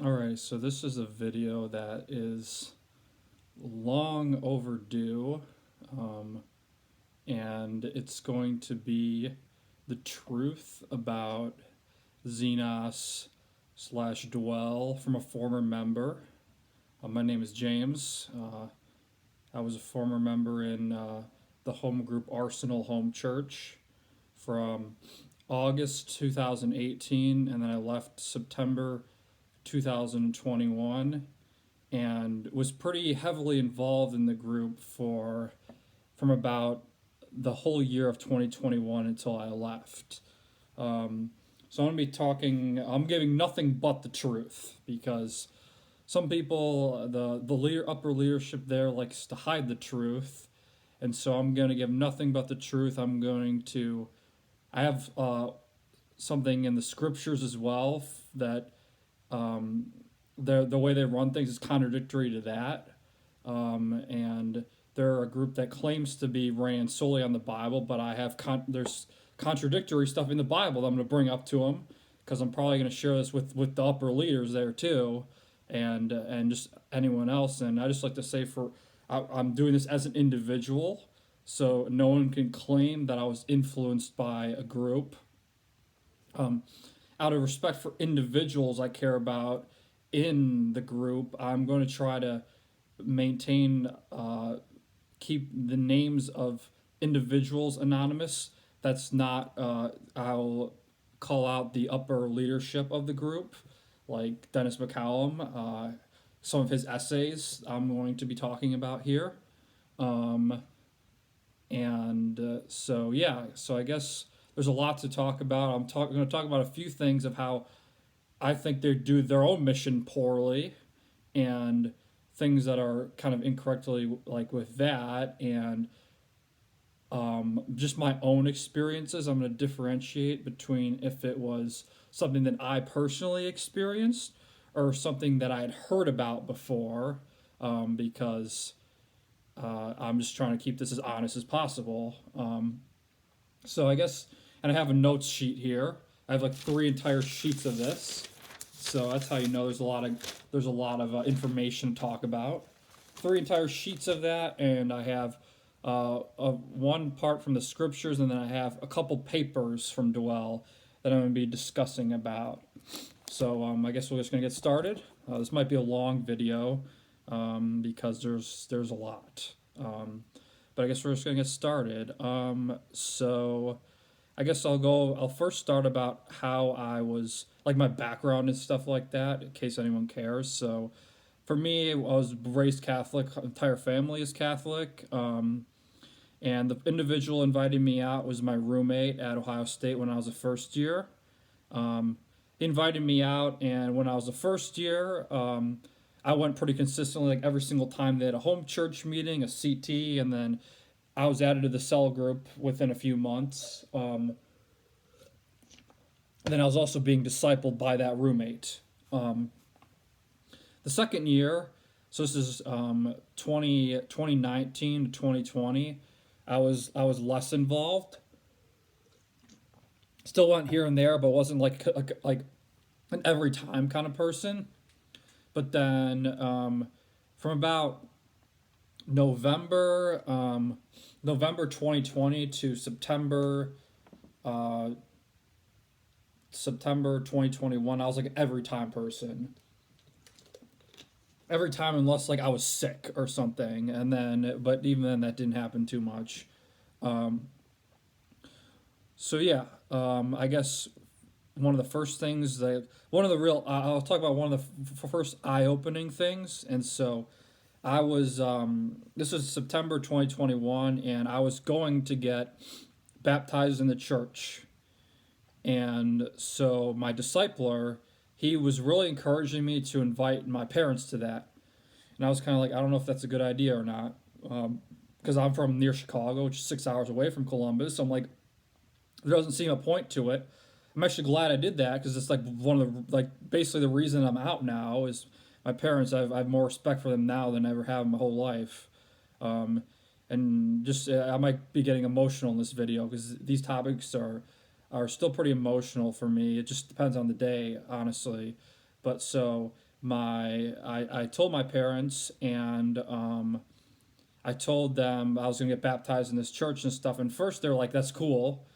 Alright, so this is a video that is long overdue, um, and it's going to be the truth about Xenos slash Dwell from a former member. My name is James. I was a former member in the home group Arsenal Home Church from August 2018, and then I left September 2021 and was pretty heavily involved in the group from about the whole year of 2021 until I left. So I'm going to be talking. I'm giving nothing but the truth because some people, upper leadership there likes to hide the truth, and so I'm going to give nothing but the truth. I have something in the scriptures as well that the way they run things is contradictory to that. And they're a group that claims to be ran solely on the Bible, but there's contradictory stuff in the Bible that I'm going to bring up to them because I'm probably going to share this with the upper leaders there too, and just anyone else. And I just like to say I'm doing this as an individual, so no one can claim that I was influenced by a group. Out of respect for individuals I care about in the group, I'm going to try to maintain, keep the names of individuals anonymous. That's not, I'll call out the upper leadership of the group, like Dennis McCallum. Some of his essays I'm going to be talking about here. Um, so I guess there's a lot to talk about. Going to talk about a few things of how I think they do their own mission poorly, and things that are kind of incorrectly like with that, and just my own experiences. I'm going to differentiate between if it was something that I personally experienced or something that I had heard about before, because I'm just trying to keep this as honest as possible. So I guess, and I have a notes sheet here. I have like 3 entire sheets of this, so that's how you know there's a lot of information to talk about. 3 entire sheets of that, and I have one part from the scriptures, and then I have a couple papers from Dwell that I'm going to be discussing about. So I guess we're just going to get started. This might be a long video because there's a lot. But I guess we're just going to get started. So I guess I'll first start about how I was, like my background and stuff like that, in case anyone cares. So for me, I was raised Catholic, entire family is Catholic. And the individual inviting me out was my roommate at Ohio State when I was a first year. He invited me out, and when I was a first year, I went pretty consistently, like every single time they had a home church meeting, a CT, and then I was added to the cell group within a few months. And then I was also being discipled by that roommate. The second year, so this is 2019 to 2020, I was less involved. Still went here and there, but wasn't like an every time kind of person. But then from about November November 2020 to September 2021, I was like an every time person. Every time unless like I was sick or something, but even then that didn't happen too much. Um, so yeah, I guess one of the first things that one of the real I'll talk about one of the first eye-opening things. And so I was this was September 2021, and I was going to get baptized in the church. And so my discipler, he was really encouraging me to invite my parents to that. And I was kind of like, I don't know if that's a good idea or not, because I'm from near Chicago, which is 6 hours away from Columbus. So I'm like, there doesn't seem a point to it. I'm actually glad I did that because it's like one of the, like, basically the reason I'm out now is my parents. I have more respect for them now than I ever have in my whole life. Um, and just I might be getting emotional in this video because these topics are still pretty emotional for me. It just depends on the day, honestly. But so I told my parents, and I told them I was gonna get baptized in this church and stuff. And first they were like, "That's cool,"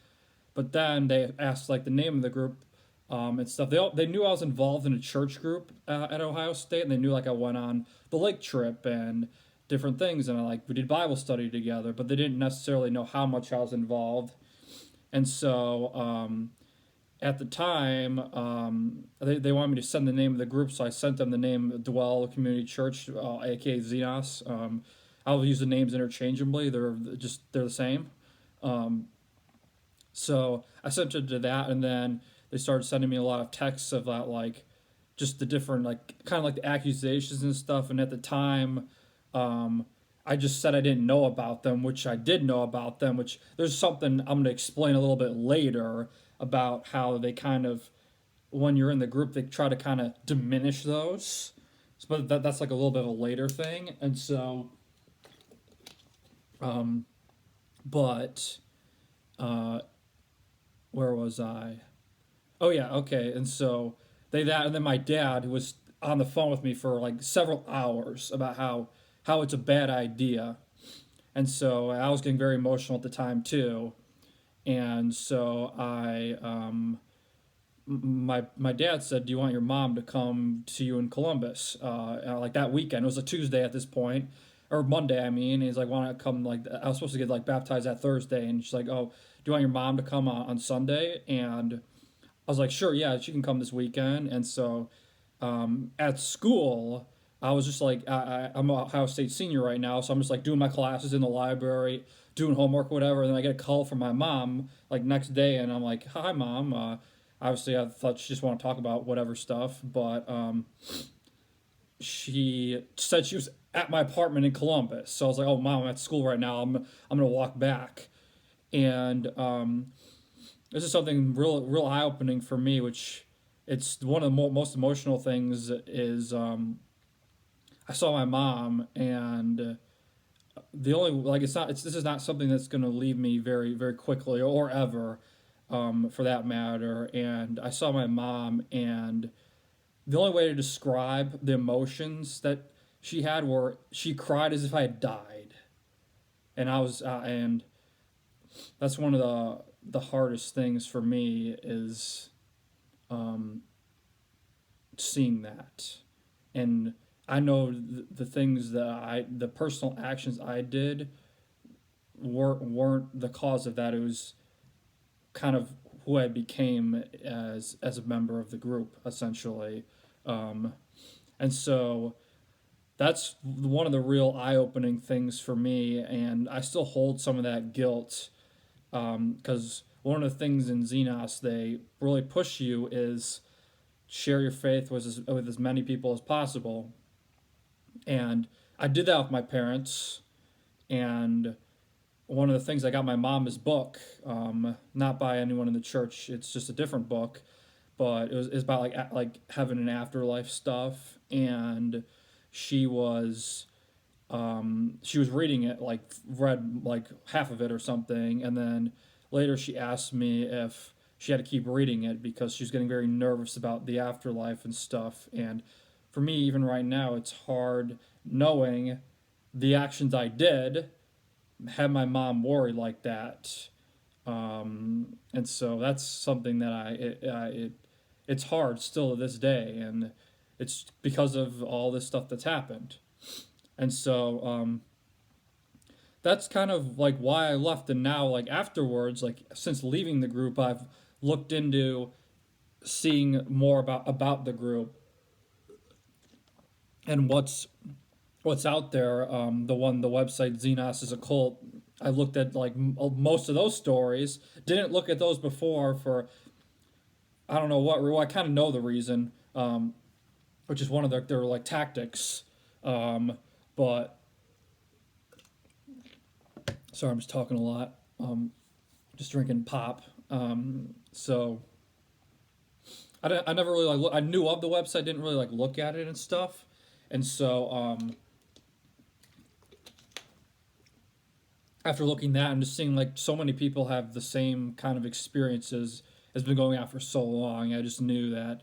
but then they asked like the name of the group and stuff. They knew I was involved in a church group at Ohio State, and they knew like I went on the lake trip and different things, and we did Bible study together. But they didn't necessarily know how much I was involved, and so at the time they wanted me to send the name of the group, so I sent them the name Dwell Community Church, aka Xenos. I'll use the names interchangeably; they're the same. Um, so I sent it to that, and then they started sending me a lot of texts of that, like just the different, like kind of like the accusations and stuff. And at the time, um, I just said I didn't know about them, which I did know about them. Which there's something I'm going to explain a little bit later about how they kind of, when you're in the group, they try to kind of diminish those. But that's like a little bit of a later thing, and so, um, but uh, where was I? Oh yeah, okay. And so and then my dad, who was on the phone with me for like several hours about how it's a bad idea. And so I was getting very emotional at the time too. And so my dad said, "Do you want your mom to come to you in Columbus?" Like that weekend. It was a Tuesday at this point, or Monday, I mean. And he's like, "Why not come?" Like I was supposed to get like baptized that Thursday, and she's like, "Oh, do you want your mom to come on Sunday?" And I was like, "Sure, yeah, she can come this weekend." And so at school, I was just like, I'm a Ohio State senior right now, so I'm just like doing my classes in the library, doing homework, whatever. And then I get a call from my mom like next day, and I'm like, "Hi, mom." Obviously, I thought she just want to talk about whatever stuff, but she said she was at my apartment in Columbus. So I was like, "Oh, mom, I'm at school right now. I'm gonna walk back." And this is something real eye opening for me, which it's one of the most emotional things is I saw my mom, and the only like it's this is not something that's going to leave me very quickly or ever, for that matter. And I saw my mom, and the only way to describe the emotions that she had were she cried as if I had died, and and that's one of the hardest things for me is um, seeing that. And I know the things the personal actions I did weren't the cause of that. It was kind of who I became as a member of the group, essentially. Um, and so that's one of the real eye opening things for me. And I still hold some of that guilt, because one of the things in Xenos they really push you is share your faith with as many people as possible. And I did that with my parents. And one of the things I got my mom his book, not by anyone in the church. It's just a different book, but it's about like heaven and afterlife stuff. And she was she was reading it, like read like half of it or something, and then later she asked me if she had to keep reading it because she was getting very nervous about the afterlife and stuff. And for me, even right now, it's hard knowing the actions I did had my mom worried like that. And so that's something that it's hard still to this day, and it's because of all this stuff that's happened. And so that's kind of like why I left. And now, like afterwards, like since leaving the group, I've looked into seeing more about the group and what's out there. The website Xenos is a cult. I looked at like most of those stories. Didn't look at those before for I don't know what. Well, I kind of know the reason, which is one of their like tactics. But sorry, I'm just talking a lot. Just drinking pop. So I never really like I knew of the website, didn't really like look at it and stuff, and so after looking that and just seeing like so many people have the same kind of experiences has been going on for so long, I just knew that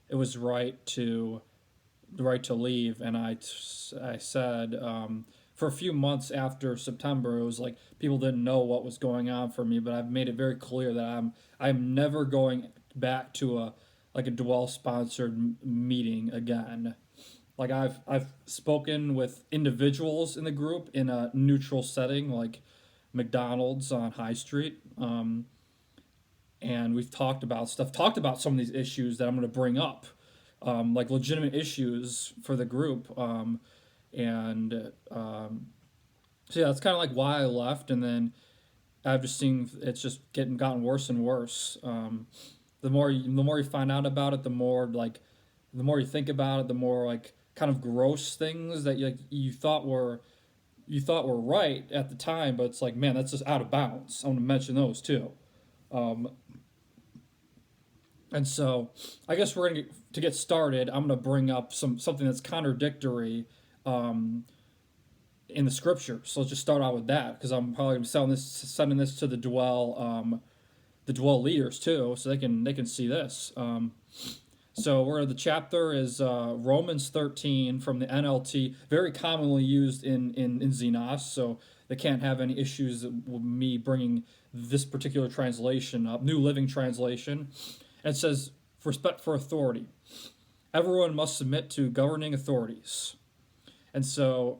it was right to the right to leave, and I said for a few months after September, it was like people didn't know what was going on for me, but I've made it very clear that I'm never going back to a Dwell sponsored meeting again. Like I've spoken with individuals in the group in a neutral setting, like McDonald's on High Street, and we've talked about some of these issues that I'm going to bring up, like legitimate issues for the group, and so yeah, that's kind of like why I left, and then I've just seen it's just gotten worse and worse. The more you find out about it, the more you think about it, the more like kind of gross things that you thought were right at the time, but it's like, man, that's just out of bounds. I'm gonna mention those too. Um, and so I guess to get started. I'm gonna bring up something that's contradictory um, in the scripture. So let's just start out with that because I'm probably gonna be sending this to the dwell leaders too, so they can see this. So where the chapter is Romans 13 from the NLT, very commonly used in Xenos, so they can't have any issues with me bringing this particular translation up, New Living Translation. And it says, respect for authority. Everyone must submit to governing authorities. And so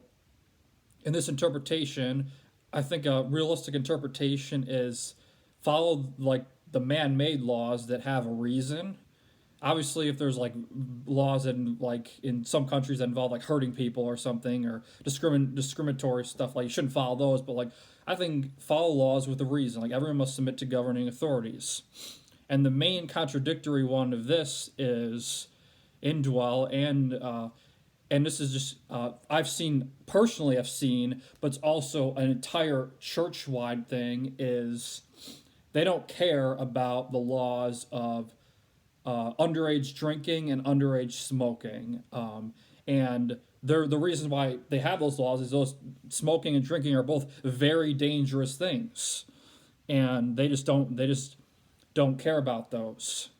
in this interpretation, I think a realistic interpretation is follow like the man-made laws that have a reason. Obviously, if there's like laws in some countries that involve like hurting people or something or discriminatory stuff, like you shouldn't follow those. But like I think follow laws with a reason. Like everyone must submit to governing authorities. And the main contradictory one of this is indwell and this is just I've seen, but it's also an entire church-wide thing. Is they don't care about the laws of underage drinking and underage smoking, and the reason why they have those laws is those smoking and drinking are both very dangerous things, and they just don't care about those,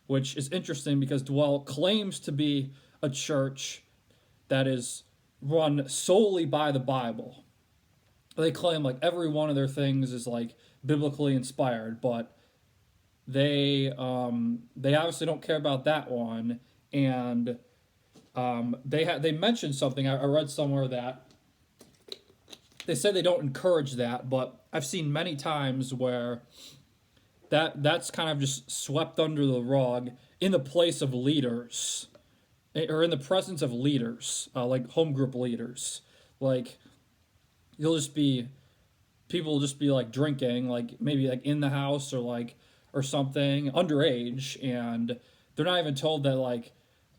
which is interesting because Dwell claims to be a church that is run solely by the Bible. They claim like every one of their things is like biblically inspired, but they obviously don't care about that one, and they mentioned something I read somewhere that they said they don't encourage that, but I've seen many times where that's kind of just swept under the rug in the place of leaders or in the presence of leaders, like home group leaders. Like you'll just be people will just be like drinking, like maybe like in the house or something underage, and they're not even told that like,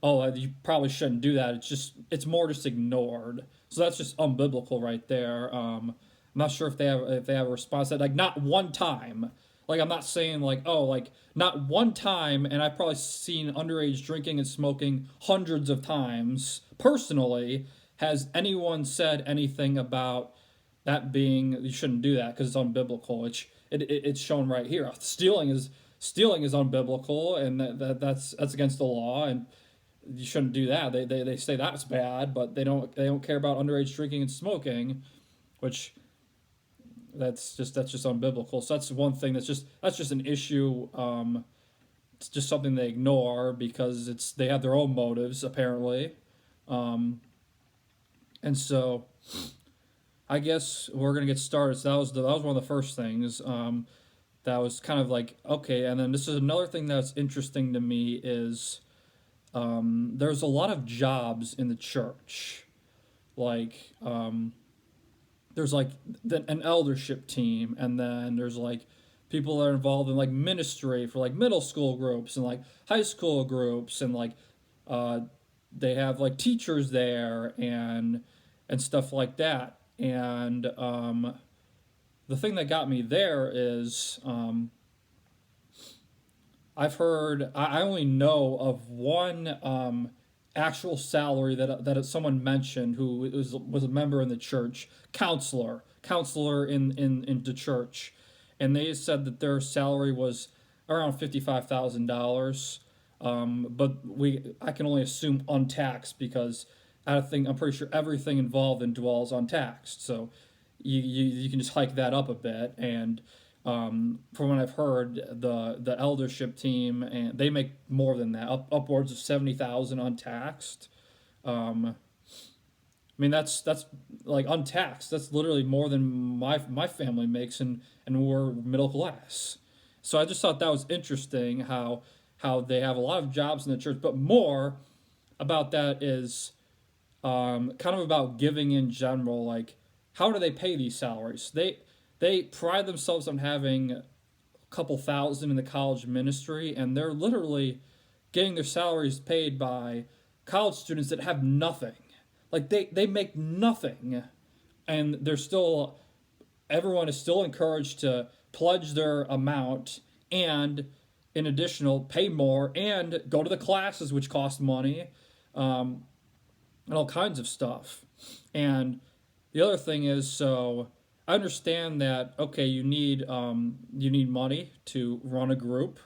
oh, you probably shouldn't do that. It's more just ignored. So that's just unbiblical right there. I'm not sure if they have a response to that. Like not one time. Like I'm not saying like, oh, like not one time, and I've probably seen underage drinking and smoking hundreds of times personally. Has anyone said anything about that being you shouldn't do that because it's unbiblical? It's shown right here. Stealing is unbiblical, and that's against the law, and you shouldn't do that. They say that's bad, but they don't care about underage drinking and smoking, which that's just unbiblical. So that's one thing that's just an issue. It's just something they ignore because they have their own motives apparently, and so I guess we're gonna get started. So that was one of the first things. That was kind of like okay, and then this is another thing that's interesting to me is there's a lot of jobs in the church, like there's like an eldership team, and then there's like people that are involved in like ministry for like middle school groups and like high school groups, and like uh, they have like teachers there and stuff like that. And the thing that got me there is I only know of one actual salary that someone mentioned who was a member in the church, counselor in the church, and they said that their salary was around $55,000. but I can only assume untaxed because I'm pretty sure everything involved in dwells untaxed. So you can just hike that up a bit. And from what I've heard, the eldership team and they make more than that, upwards of 70,000 untaxed. I mean that's like untaxed. That's literally more than my family makes, and we're middle class. So I just thought that was interesting how they have a lot of jobs in the church, but more about that is kind of about giving in general. Like, how do they pay these salaries? They pride themselves on having a couple thousand in the college ministry, and they're literally getting their salaries paid by college students that have nothing. Like they make nothing, and they're still everyone is still encouraged to pledge their amount and in additional pay more and go to the classes which cost money, and all kinds of stuff. And the other thing is, so I understand that okay, you need money to run a group,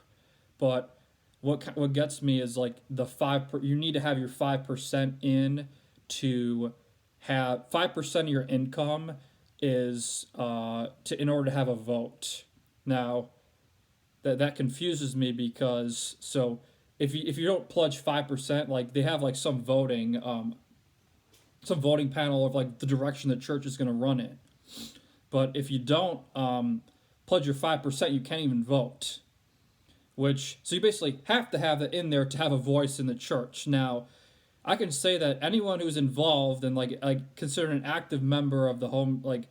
but what gets me is like you need to have your 5% in to have 5% of your income is to in order to have a vote. Now that confuses me because so if you don't pledge 5%, like they have like some voting panel of like the direction the church is going to run it. But if you don't pledge your 5%, you can't even vote. Which so you basically have to have it in there to have a voice in the church. Now, I can say that anyone who's involved and like considered an active member of the home, like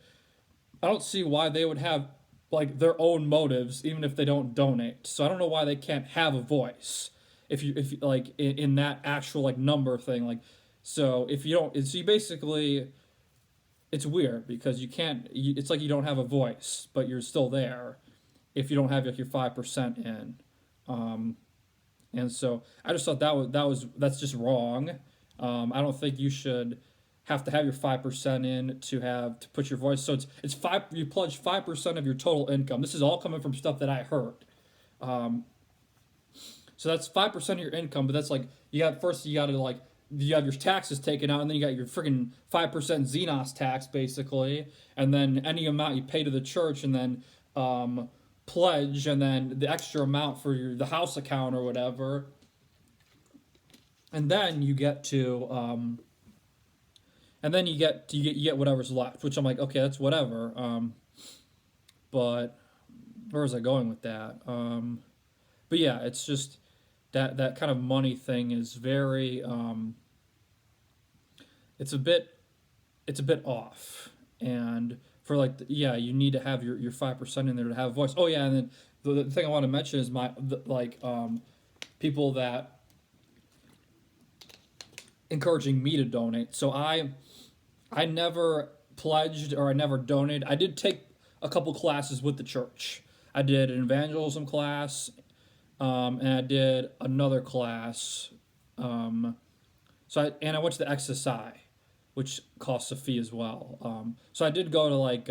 I don't see why they would have like their own motives even if they don't donate. So I don't know why they can't have a voice if you like in that actual like number thing. Like so if you don't, so you basically it's weird because it's like you don't have a voice, but you're still there if you don't have like your 5% in. Um, and so I just thought that's just wrong. I don't think you should have to have your 5% in to put your voice. So it's five. You pledge 5% of your total income. This is all coming from stuff that I heard. Um, so that's 5% of your income, but that's like you got to like you have your taxes taken out, and then you got your freaking 5% Xenos tax basically, and then any amount you pay to the church, and then pledge, and then the extra amount for the house account or whatever, and then you get to and then you get whatever's left, which I'm like, okay, that's whatever. But where was I going with that? But yeah, it's just that kind of money thing is very it's a bit off. And for like yeah, you need to have your 5% in there to have a voice. Oh yeah, and then the thing I want to mention is people that encouraging me to donate. So I never pledged or I never donated. I did take a couple classes with the church. I did an evangelism class, and I did another class. I went to the XSI, which costs a fee as well. So I did go to like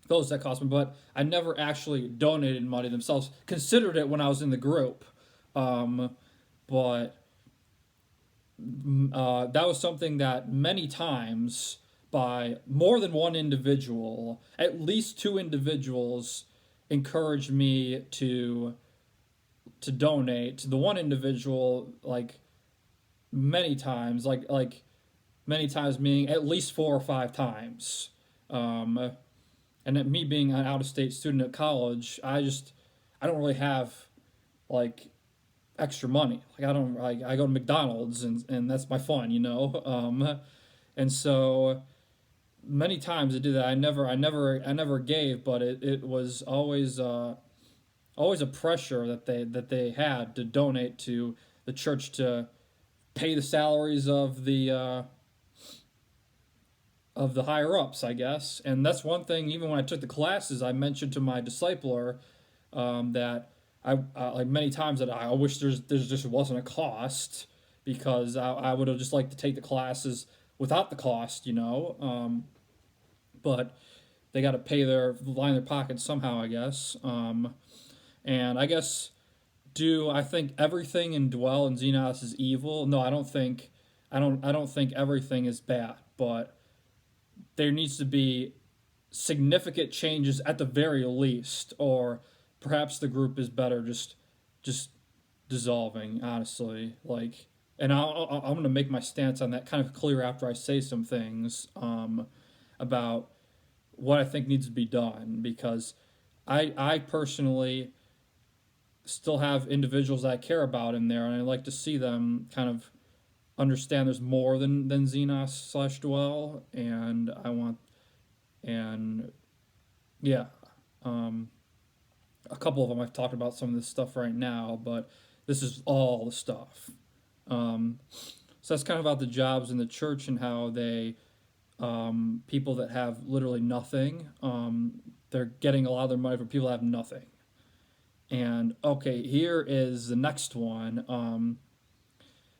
those that cost me, but I never actually donated money themselves. Considered it when I was in the group, but that was something that many times by more than one individual, at least two individuals, encouraged me to donate. The one individual, like many times, many times meaning at least 4 or 5 times. And me being an out of state student at college, I don't really have like extra money. Like I go to McDonald's and that's my fun, you know. And so many times I did that. I never gave, but it was always always a pressure that they had to donate to the church to pay the salaries of the higher ups, I guess. And that's one thing. Even when I took the classes, I mentioned to my discipler that I like many times that I wish there's just wasn't a cost because I would have just liked to take the classes without the cost, you know. But they got to line their pockets somehow, I guess. And I guess Do I think everything in Dwell and Xenos is evil? No, I don't think. I don't think everything is bad, but there needs to be significant changes at the very least, or perhaps the group is better just dissolving. Honestly, like, and I'm gonna make my stance on that kind of clear after I say some things about what I think needs to be done, because I personally still have individuals that I care about in there, and I like to see them kind of understand there's more than Xenos slash Dwell, and I want and yeah, um, a couple of them I've talked about some of this stuff right now, but this is all the stuff. Um, so that's kind of about the jobs in the church and how they people that have literally nothing, they're getting a lot of their money from people that have nothing. And okay, here is the next one.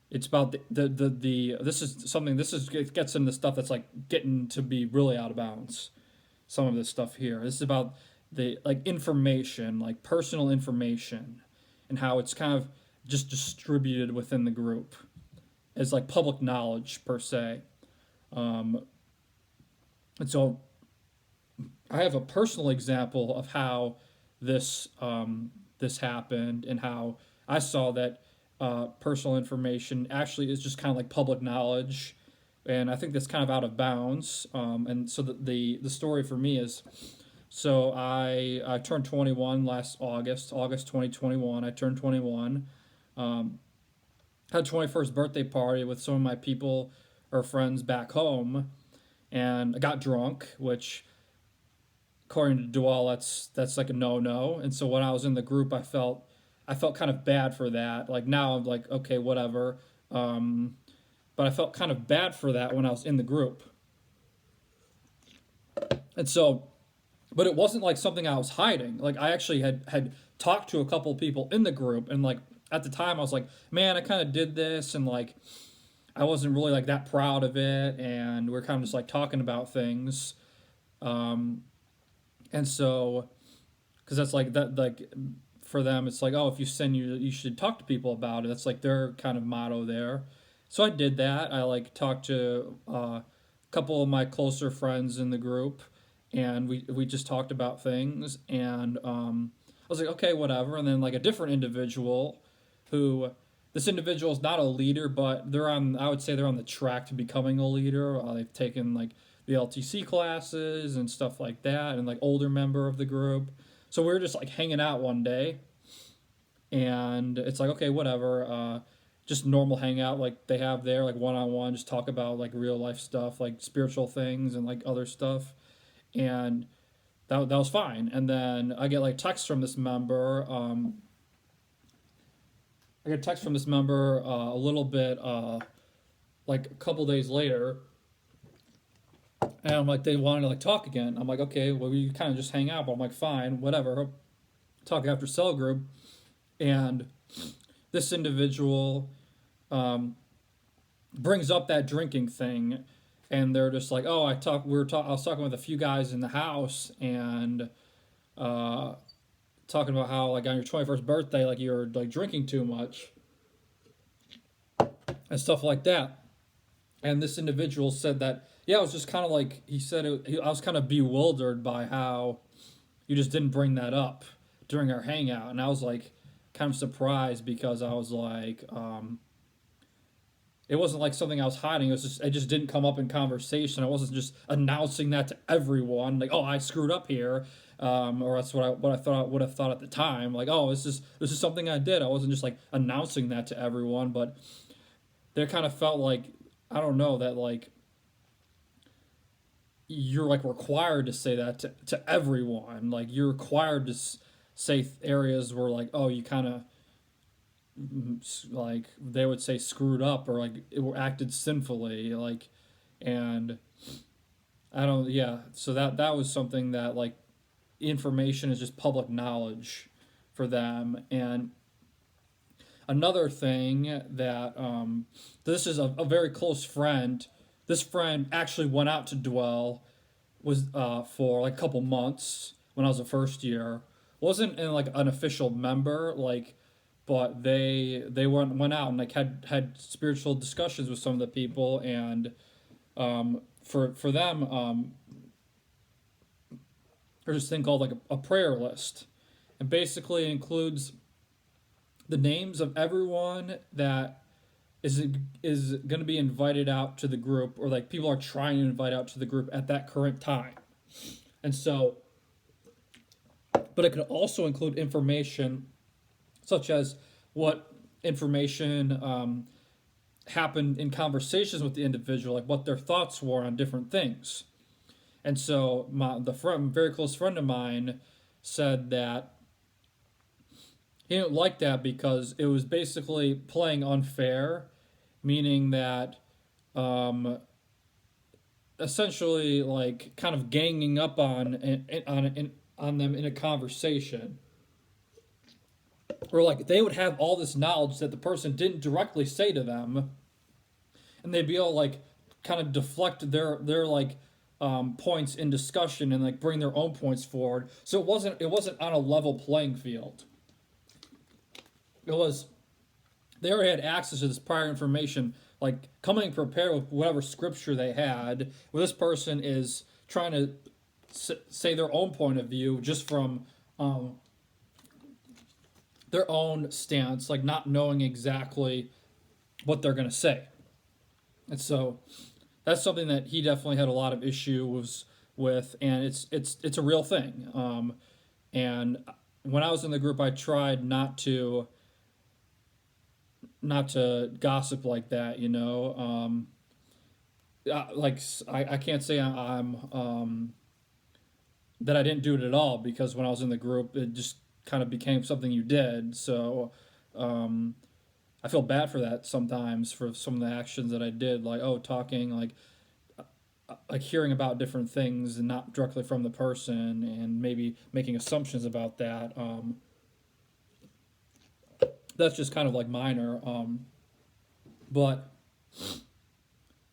It's about the this is something, this is, it gets into stuff that's like getting to be really out of bounds. Some of this stuff here. This is about the like information, like personal information, and how it's kind of just distributed within the group as like public knowledge per se. Um, and so I have a personal example of how this happened, and how I saw that personal information actually is just kind of like public knowledge, and I think that's kind of out of bounds. And so the story for me is, so I turned 21 last August 2021. I turned 21. Um, had a 21st birthday party with some of my people or friends back home, and I got drunk, which according to Dwell, that's like a no no. And so when I was in the group, I felt kind of bad for that. Like now I'm like, okay, whatever. Um, but I felt kind of bad for that when I was in the group. And so, but it wasn't like something I was hiding. Like I actually had talked to a couple of people in the group, and like at the time I was like, man, I kind of did this, and like I wasn't really like that proud of it, and we're kind of just like talking about things. Um, and so, because that's like that, like for them, it's like, oh, if you send you should talk to people about it. That's like their kind of motto there. So I did that. I like talked to a couple of my closer friends in the group, and we just talked about things, and I was like, okay, whatever. And then like a different individual, who this individual is not a leader, but they're on. I would say they're on the track to becoming a leader. They've taken like the LTC classes and stuff like that, and like older member of the group. So we were just like hanging out one day, and it's like, okay, whatever. Just normal hangout like they have there, like one on one, just talk about like real life stuff, like spiritual things and like other stuff, and that was fine. And then I get like text from this member. I get a text from this member a little bit like a couple days later, and I'm like, they wanted to like talk again. I'm like, okay, well we kind of just hang out, but I'm like, fine, whatever. Talk after cell group, and this individual um, brings up that drinking thing, and they're just like, oh, I was talking with a few guys in the house, and uh, talking about how like on your 21st birthday, like you're like drinking too much and stuff like that. And this individual said that, yeah, it was just kind of like he said I was kind of bewildered by how you just didn't bring that up during our hangout, and I was like kind of surprised, because I was like, it wasn't like something I was hiding. It just didn't come up in conversation. I wasn't just announcing that to everyone, like, oh, I screwed up here, or that's what I thought I would have thought at the time. Like, oh, this is something I did. I wasn't just like announcing that to everyone, but they kind of felt like, I don't know, that like you're like required to say that to everyone. Like you're required to say areas where like, oh, you kind of like they would say screwed up, or like it acted sinfully, like, and I don't, yeah. So that was something that like information is just public knowledge for them. And another thing that this is a very close friend. This friend actually went out to Dwell, was for like a couple months when I was a first year. Wasn't in like an official member, like but they went out and like had spiritual discussions with some of the people, and for them, there's this thing called like a prayer list, and basically includes the names of everyone that is going to be invited out to the group, or like people are trying to invite out to the group at that current time. And so, but it could also include information such as what information happened in conversations with the individual, like what their thoughts were on different things. And so, very close friend of mine said that he didn't like that because it was basically playing unfair, meaning that um, essentially like kind of ganging up on them in a conversation, or like they would have all this knowledge that the person didn't directly say to them, and they'd be able to like kind of deflect their like points in discussion and like bring their own points forward. So it wasn't on a level playing field. It was they already had access to this prior information, like coming prepared with whatever scripture they had. Where this person is trying to say their own point of view just from their own stance, like not knowing exactly what they're going to say. And so that's something that he definitely had a lot of issues with, and it's a real thing. And when I was in the group, I tried not to gossip like that, you know. Like I can't say I'm that I didn't do it at all, because when I was in the group, it just kind of became something you did. So I feel bad for that sometimes, for some of the actions that I did, like talking like hearing about different things and not directly from the person, and maybe making assumptions about that. That's just kind of like minor, but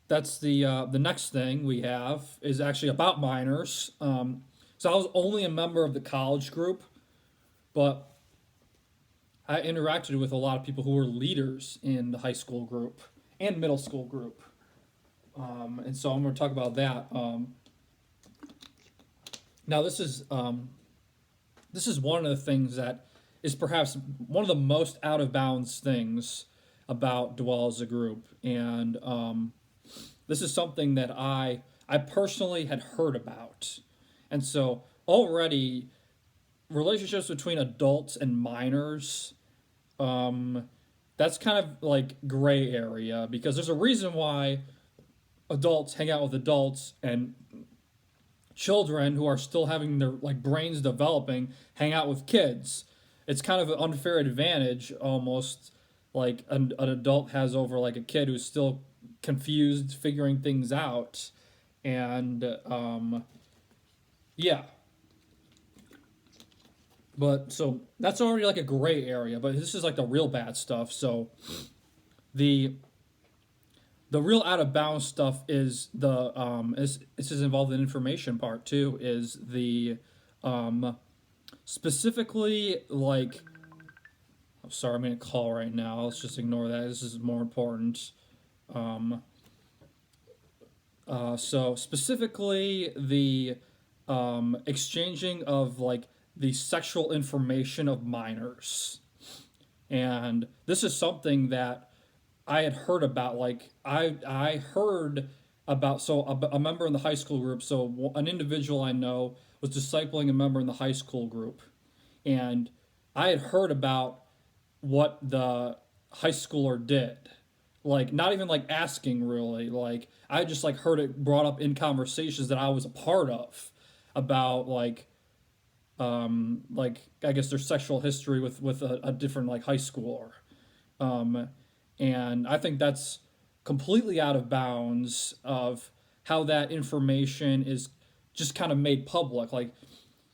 that's the next thing we have is actually about minors. So I was only a member of the college group, but I interacted with a lot of people who were leaders in the high school group and middle school group. And so I'm going to talk about that. Now this is one of the things that is perhaps one of the most out of bounds things about Dwell as a group, and this is something that I personally had heard about, and so already relationships between adults and minors, that's kind of like gray area, because there's a reason why adults hang out with adults, and children who are still having their like brains developing hang out with kids. It's kind of an unfair advantage almost, like an adult has over like a kid who's still confused, figuring things out. And yeah, but so that's already like a gray area, but this is like the real bad stuff. So the the real out of bounds stuff is this is involved in information part too, is the um specifically like, I'm sorry, I'm getting a call right now. Let's just ignore that. This is more important. Um, so specifically the exchanging of like the sexual information of minors, and this is something that I had heard about. Like I heard about, so a member in the high school group. So an individual I know was discipling a member in the high school group, and I had heard about what the high schooler did. Like not even like asking really. Like I just like heard it brought up in conversations that I was a part of about like I guess their sexual history with a different like high schooler. Um, and I think that's completely out of bounds of how that information is just kind of made public. Like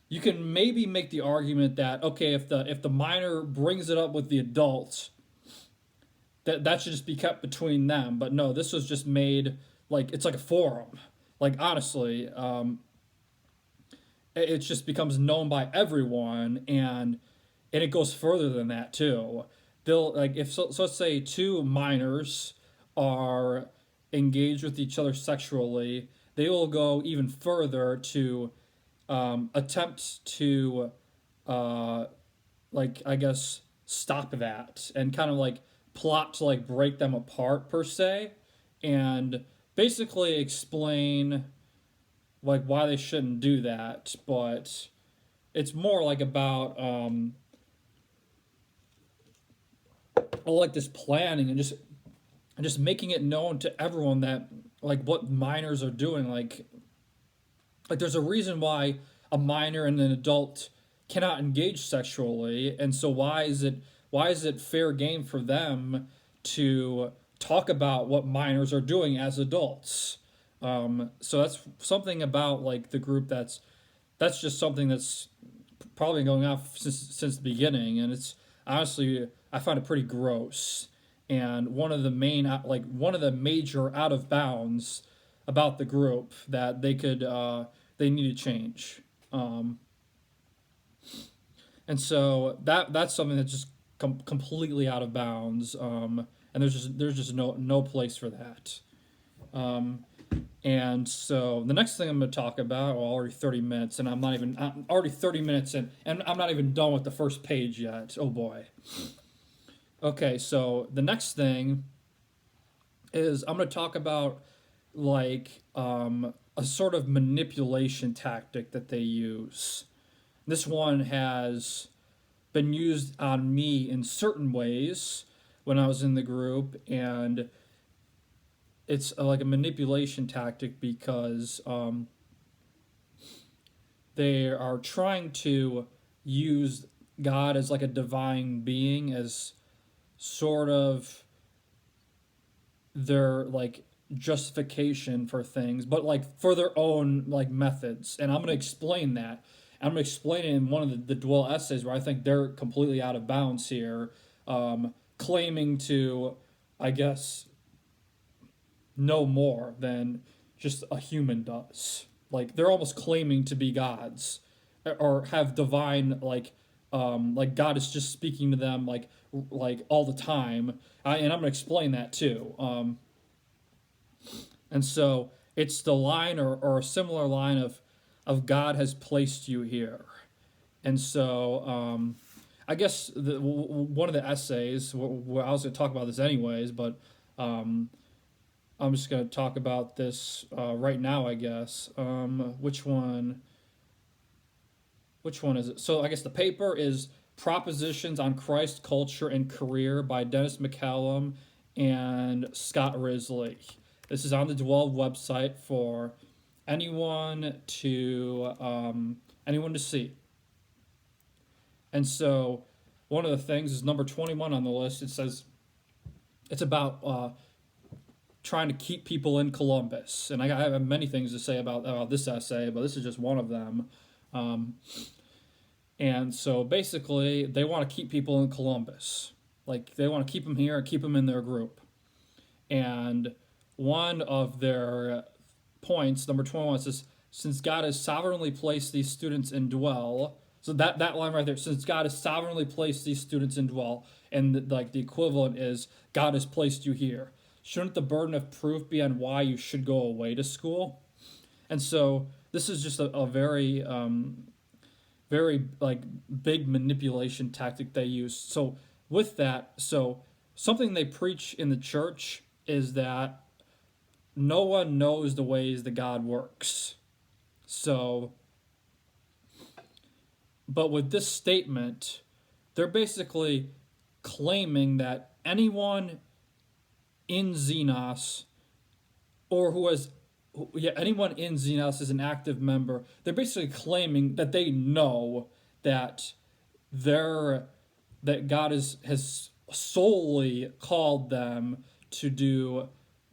you can maybe make the argument that okay, if the minor brings it up with the adults, that should just be kept between them. But no, this was just made like it's like a forum. Like honestly, it just becomes known by everyone, and it goes further than that too. they'll like if so let's say two minors are engaged with each other sexually, they will go even further to attempt to uh, like I guess stop that and kind of like plot to like break them apart per se, and basically explain like why they shouldn't do that. But it's more like about like this planning and just making it known to everyone that like what minors are doing. Like there's a reason why a minor and an adult cannot engage sexually, and so why is it fair game for them to talk about what minors are doing as adults? So that's something about like the group that's just something that's probably going on since the beginning, and it's honestly I find it pretty gross. And one of the major out of bounds about the group that they need to change. Um, and so that's something that's just completely out of bounds. And there's just no place for that. Um, and so the next thing I'm going to talk about, well, already 30 minutes, and I'm already 30 minutes in, and I'm not even done with the first page yet. Oh boy. Okay, so the next thing is I'm going to talk about like a sort of manipulation tactic that they use. This one has been used on me in certain ways when I was in the group, and it's like a manipulation tactic because they are trying to use God as like a divine being as sort of their like justification for things, but like for their own like methods. And I'm going to explain that. I'm going to explain it in one of the Dwell essays where I think they're completely out of bounds here, claiming to, I guess, know more than just a human does. Like they're almost claiming to be gods or have divine like God is just speaking to them like all the time. And I'm gonna explain that too. And so it's the line or a similar line of God has placed you here. And so I guess one of the essays, well, I was going to talk about this anyways, but um, I'm just going to talk about this right now, I guess. Which one? Which one is it? So I guess the paper is Propositions on Christ, Culture, and Career by Dennis McCallum and Scott Risley. This is on the Dwell website for anyone to see. And so one of the things is number 21 on the list. It says it's about trying to keep people in Columbus. And I have many things to say about this essay, but this is just one of them. Um, and so basically, they want to keep people in Columbus. Like, they want to keep them here and keep them in their group. And one of their points, number 21, says, since God has sovereignly placed these students in Dwell, so that line right there, since God has sovereignly placed these students in Dwell, and like the equivalent is God has placed you here. Shouldn't the burden of proof be on why you should go away to school? And so this is just a very like big manipulation tactic they use. So with that, so something they preach in the church is that no one knows the ways that God works. So, but with this statement, they're basically claiming that anyone in Xenos or who has anyone in Xenos is an active member, they're basically claiming that they know that they're that God has solely called them to do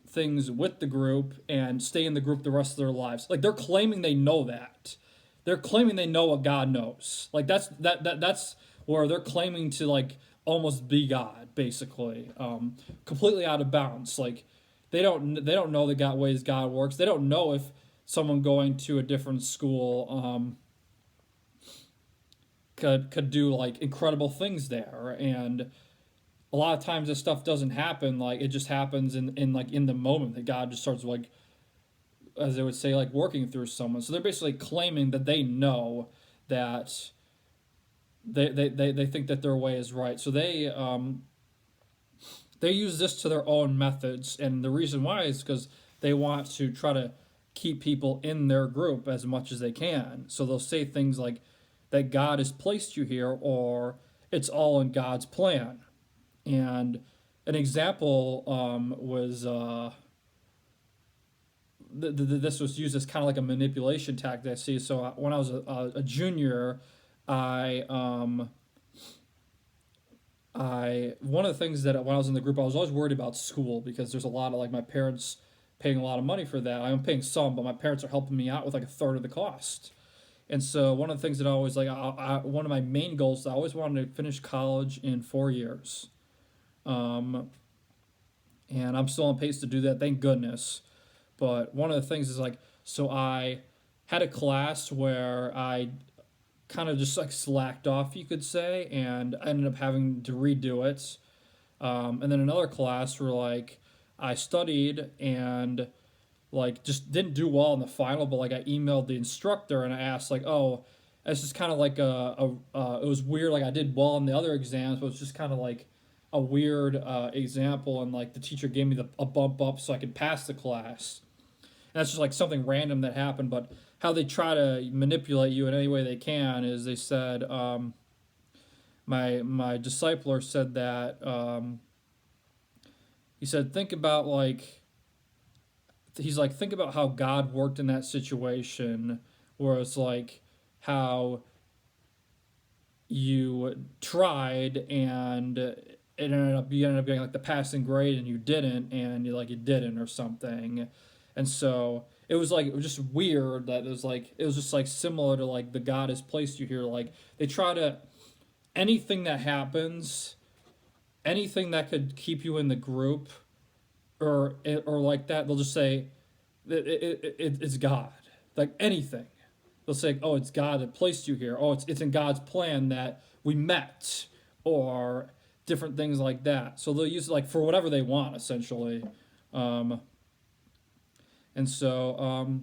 things with the group and stay in the group the rest of their lives. Like they're claiming they know that. They're claiming they know what God knows. Like that's where they're claiming to like almost be God, basically. Completely out of bounds. Like they don't know the God ways God works. They don't know if someone going to a different school could do like incredible things there. And a lot of times this stuff doesn't happen. Like it just happens in like in the moment that God just starts like, as they would say, like working through someone. So they're basically claiming that they know that they think that their way is right. So they use this to their own methods, and the reason why is because they want to try to keep people in their group as much as they can. So they'll say things like that God has placed you here, or it's all in God's plan. And an example was this was used as kind of like a manipulation tactic. I see. So when I was a junior, I I one of the things that when I was in the group, I was always worried about school because there's a lot of like my parents paying a lot of money for that. I'm paying some, but my parents are helping me out with like a third of the cost. And so one of the things that I always like, one of my main goals, I always wanted to finish college in 4 years. Um, and I'm still on pace to do that, thank goodness. But one of the things is like, so I had a class where I kind of just like slacked off, you could say, and I ended up having to redo it. And then another class where like I studied and like just didn't do well in the final, but like I emailed the instructor and I asked like, oh, it's just kind of like it was weird. Like I did well in the other exams, but it's just kind of like a weird example, and like the teacher gave me a bump up so I could pass the class. And that's just like something random that happened, but how they try to manipulate you in any way they can is they said my discipler said that he said think about like he's like think about how God worked in that situation where it's like how you tried and it ended up you ended up getting like the passing grade and you didn't and you didn't or something. And so it was just weird that it was just like similar to like the God has placed you here. Like they try to anything that happens, anything that could keep you in the group or like that, they'll just say that it's God. Like anything. They'll say, "Oh, it's God that placed you here. Oh, it's in God's plan that we met," or different things like that. So they'll use it like for whatever they want, essentially. Um, and so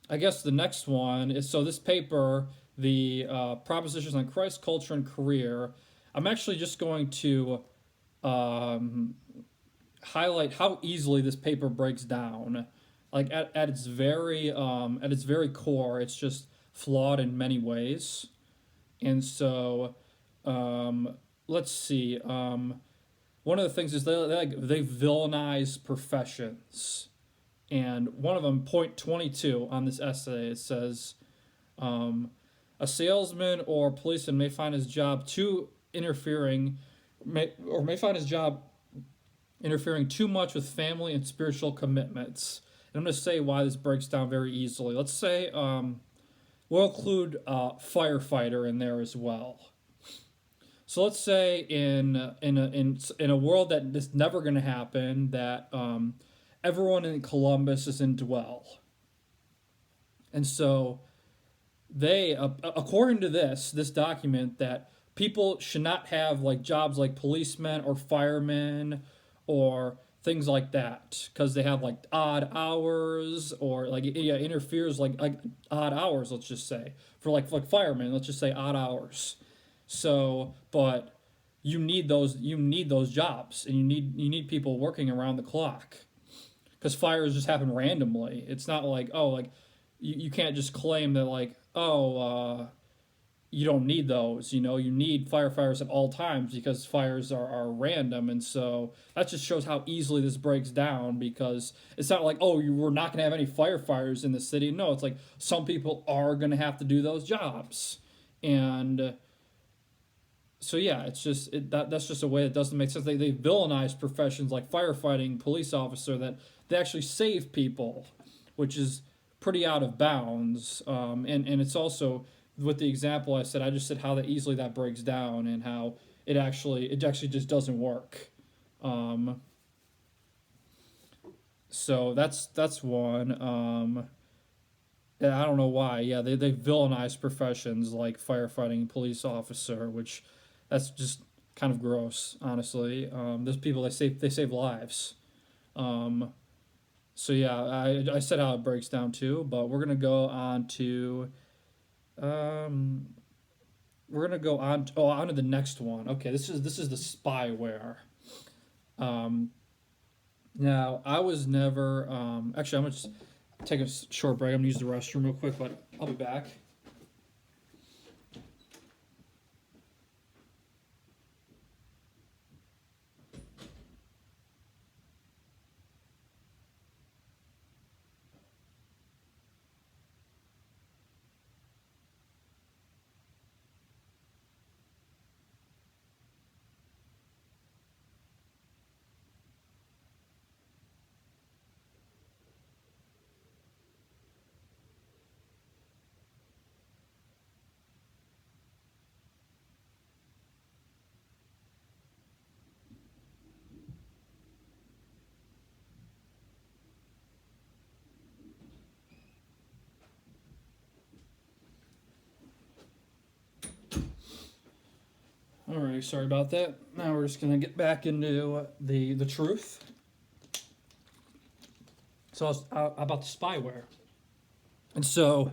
I guess the next one is so this paper, the propositions on Christ, culture, and career. I'm actually just going to um, highlight how easily this paper breaks down. Like at its very core, it's just flawed in many ways. And so let's see. One of the things is they villainize professions. And one of them, point 22 on this essay, it says, um, a salesman or policeman may find his job too interfering, may find his job interfering too much with family and spiritual commitments. And I'm going to say why this breaks down very easily. Let's say we'll include firefighter in there as well. So let's say in a world that is never going to happen, that everyone in Columbus is in dwell, and so they, according to this document, that people should not have like jobs like policemen or firemen or things like that because they have like odd hours or like yeah interferes like odd hours, let's just say, for like firemen, let's just say odd hours. So but you need those jobs, and you need people working around the clock because fires just happen randomly. It's not like, oh, like you can't just claim that like, oh, you don't need those. You know, you need firefighters at all times because fires are random. And so that just shows how easily this breaks down, because it's not like, oh, we're not going to have any firefighters in the city. No, it's like some people are going to have to do those jobs. And so yeah, it's just that's just a way that doesn't make sense. They villainize professions like firefighting, police officer, that they actually save people, which is pretty out of bounds. And it's also with the example I said, I just said how that easily that breaks down and how it actually just doesn't work. Um, so that's one. Yeah, I don't know why. Yeah, they villainize professions like firefighting, police officer, which that's just kind of gross, honestly. Those people, they save lives. Um, so yeah, I said how it breaks down too, but um, we're gonna go on on to the next one. Okay, this is the spyware. Um, Now I was never actually I'm gonna just take a short break. I'm gonna use the restroom real quick, but I'll be back. All right, sorry about that. Now we're just gonna get back into the truth. So about the spyware, and so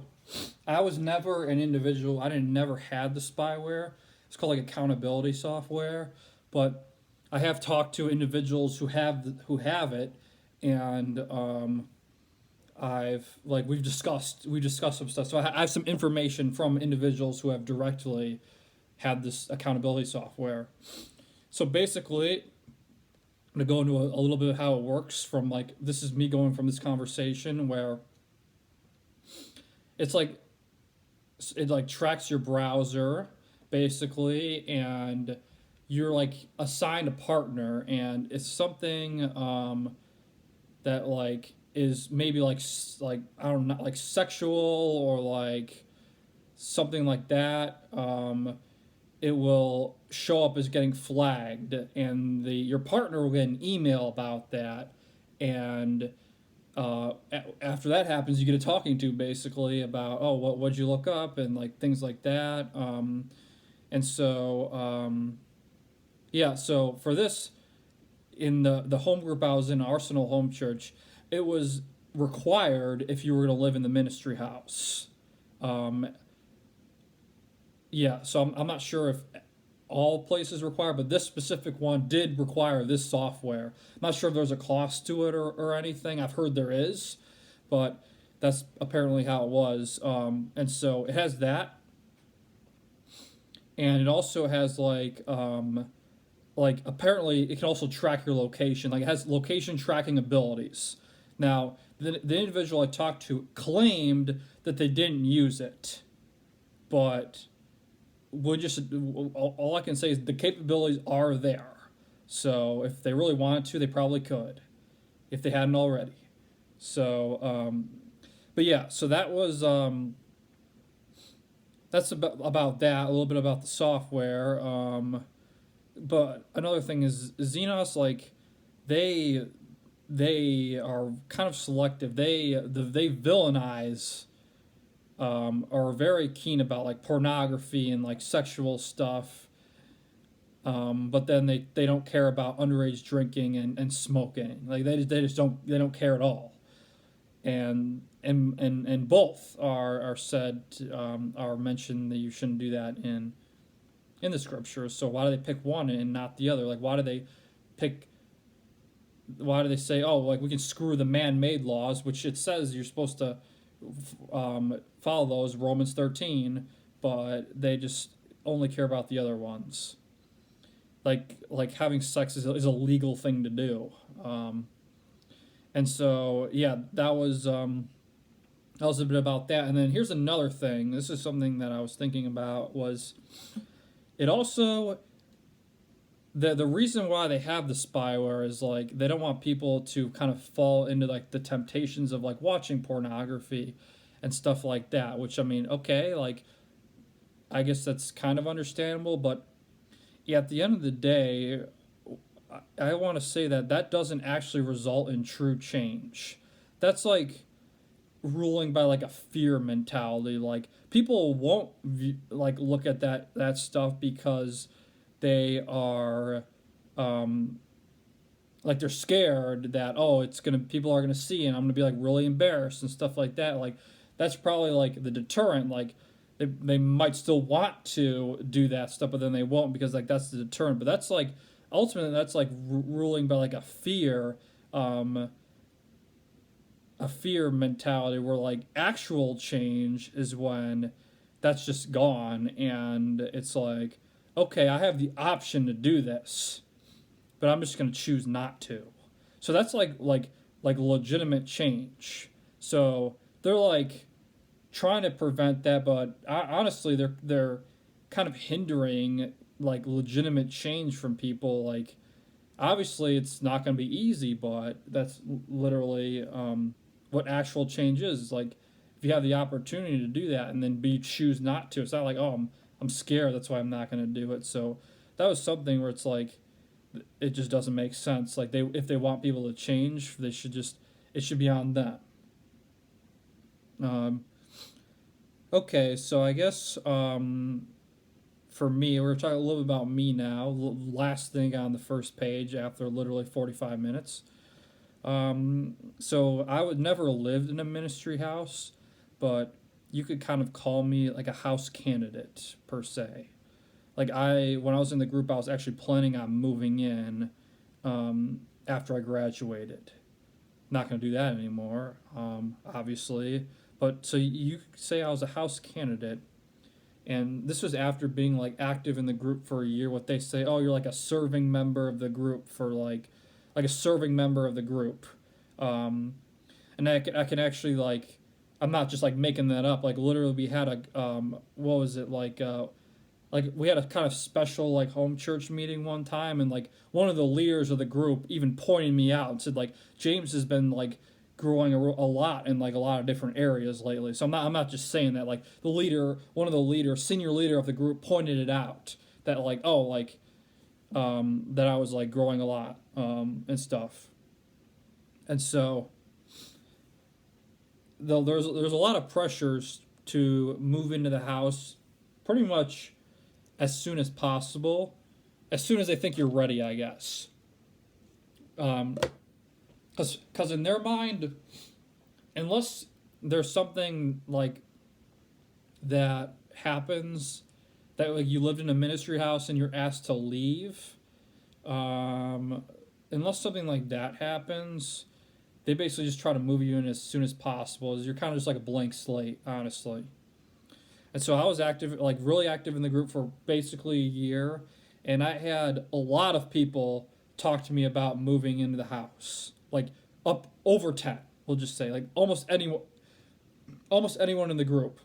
I was never an individual. I didn't never had the spyware. It's called like accountability software, but I have talked to individuals who have it, and we've discussed some stuff. So I have some information from individuals who have directly had this accountability software. So basically, I'm gonna go into a little bit of how it works. From like this is me going from this conversation where it's like it like tracks your browser basically, and you're like assigned a partner, and it's something that like is maybe like I don't know, like sexual or like something like that. It will show up as getting flagged, and the your partner will get an email about that, and after that happens, you get a talking to basically about, oh, what'd you look up, and like things like that. And so yeah, so for this, in the home group I was in, Arsenal Home Church, it was required if you were going to live in the ministry house. Um, yeah, so I'm not sure if all places require, but this specific one did require this software. I'm not sure if there's a cost to it or anything. I've heard there is, but that's apparently how it was. And so it has that, and it also has like apparently it can also track your location. Like it has location tracking abilities. Now the individual I talked to claimed that they didn't use it, but we just all I can say is the capabilities are there. So if they really wanted to, they probably could if they hadn't already. So, but yeah, so that's about that. A little bit about the software. But another thing is Xenos, like they they are kind of selective. They villainize, are very keen about like pornography and like sexual stuff. But then they don't care about underage drinking and smoking. Like they just don't care at all. And both are said are mentioned that you shouldn't do that in the scriptures. So why do they pick one and not the other? Like pick why do they say, oh, like we can screw the man-made laws, which it says you're supposed to follow those, Romans 13, but they just only care about the other ones. Like having sex is a legal thing to do. And so yeah, that was a bit about that. And then here's another thing. This is something that I was thinking about was it also the reason why they have the spyware is like they don't want people to kind of fall into like the temptations of like watching pornography and stuff like that, which I mean, okay, like I guess that's kind of understandable, but yeah, at the end of the day, I want to say that that doesn't actually result in true change. That's like ruling by like a fear mentality. Like people won't like look at that stuff because they are like they're scared that, oh, it's gonna people are gonna see and I'm gonna be like really embarrassed and stuff like that. Like that's probably like the deterrent. Like they might still want to do that stuff, but then they won't because like that's the deterrent. But that's like ultimately that's like ruling by like um, a fear mentality where like actual change is when that's just gone and it's like, okay, I have the option to do this, but I'm just gonna choose not to. So that's like legitimate change. So they're like trying to prevent that, but honestly, they're kind of hindering like legitimate change from people. Like obviously, it's not going to be easy, but that's literally what actual change is. It's like if you have the opportunity to do that and then be choose not to, it's not like, oh, I'm scared, that's why I'm not going to do it. So that was something where it's like it just doesn't make sense. Like they if they want people to change, they should just it should be on them. Um, okay, so I guess for me, we're talking a little bit about me now. Last thing on the first page after literally 45 minutes. So I would never lived in a ministry house, but you could kind of call me like a house candidate per se. Like when I was in the group, I was actually planning on moving in after I graduated. Not going to do that anymore, obviously. But so you could say I was a house candidate, and this was after being like active in the group for a year. What they say, oh, you're like a serving member of the group for like a serving member of the group, um, and I can actually like I'm not just like making that up. Like literally, we had a what was it like we had a kind of special like home church meeting one time and like one of the leaders of the group even pointed me out and said like James has been like growing a lot in like a lot of different areas lately. So I'm not just saying that. Like the leader, one of the leaders, senior leader of the group pointed it out that like, oh, like that I was like growing a lot and stuff. And so though there's a lot of pressures to move into the house pretty much as soon as possible, as soon as they think you're ready, I guess. Because in their mind, unless there's something like that happens, that like you lived in a ministry house and you're asked to leave, um, unless something like that happens, they basically just try to move you in as soon as possible. As you're kind of just like a blank slate, honestly. And so I was active, like really active in the group for basically a year, and I had a lot of people talk to me about moving into the house, like up over 10. We'll just say like almost anyone in the group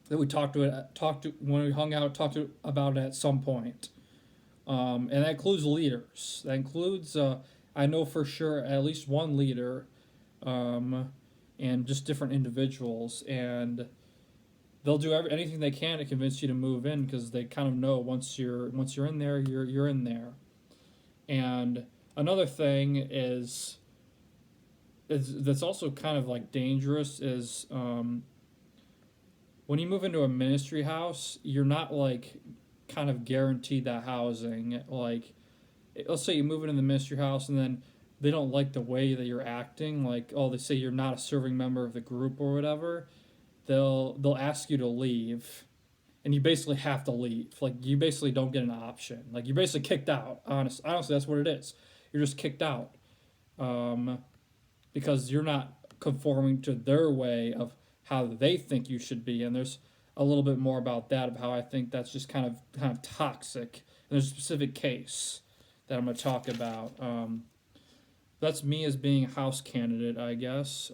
that we talked to when we hung out, talked to about it at some point. And that includes leaders. That includes I know for sure at least one leader, um, and just different individuals and they'll do anything they can to convince you to move in because they kind of know once you're in there, you're in there. And another thing is that's also kind of like dangerous is when you move into a ministry house, you're not like kind of guaranteed that housing. Like let's say you move into the ministry house and then they don't like the way that you're acting. Like oh, they say you're not a serving member of the group or whatever, they'll ask you to leave and you basically have to leave. Like you basically don't get an option. Like you're basically kicked out. Honestly, that's what it is. You're just kicked out um, because you're not conforming to their way of how they think you should be. And there's a little bit more about that, of how I think that's just kind of toxic. And there's a specific case that I'm going to talk about. That's me as being a house candidate, I guess.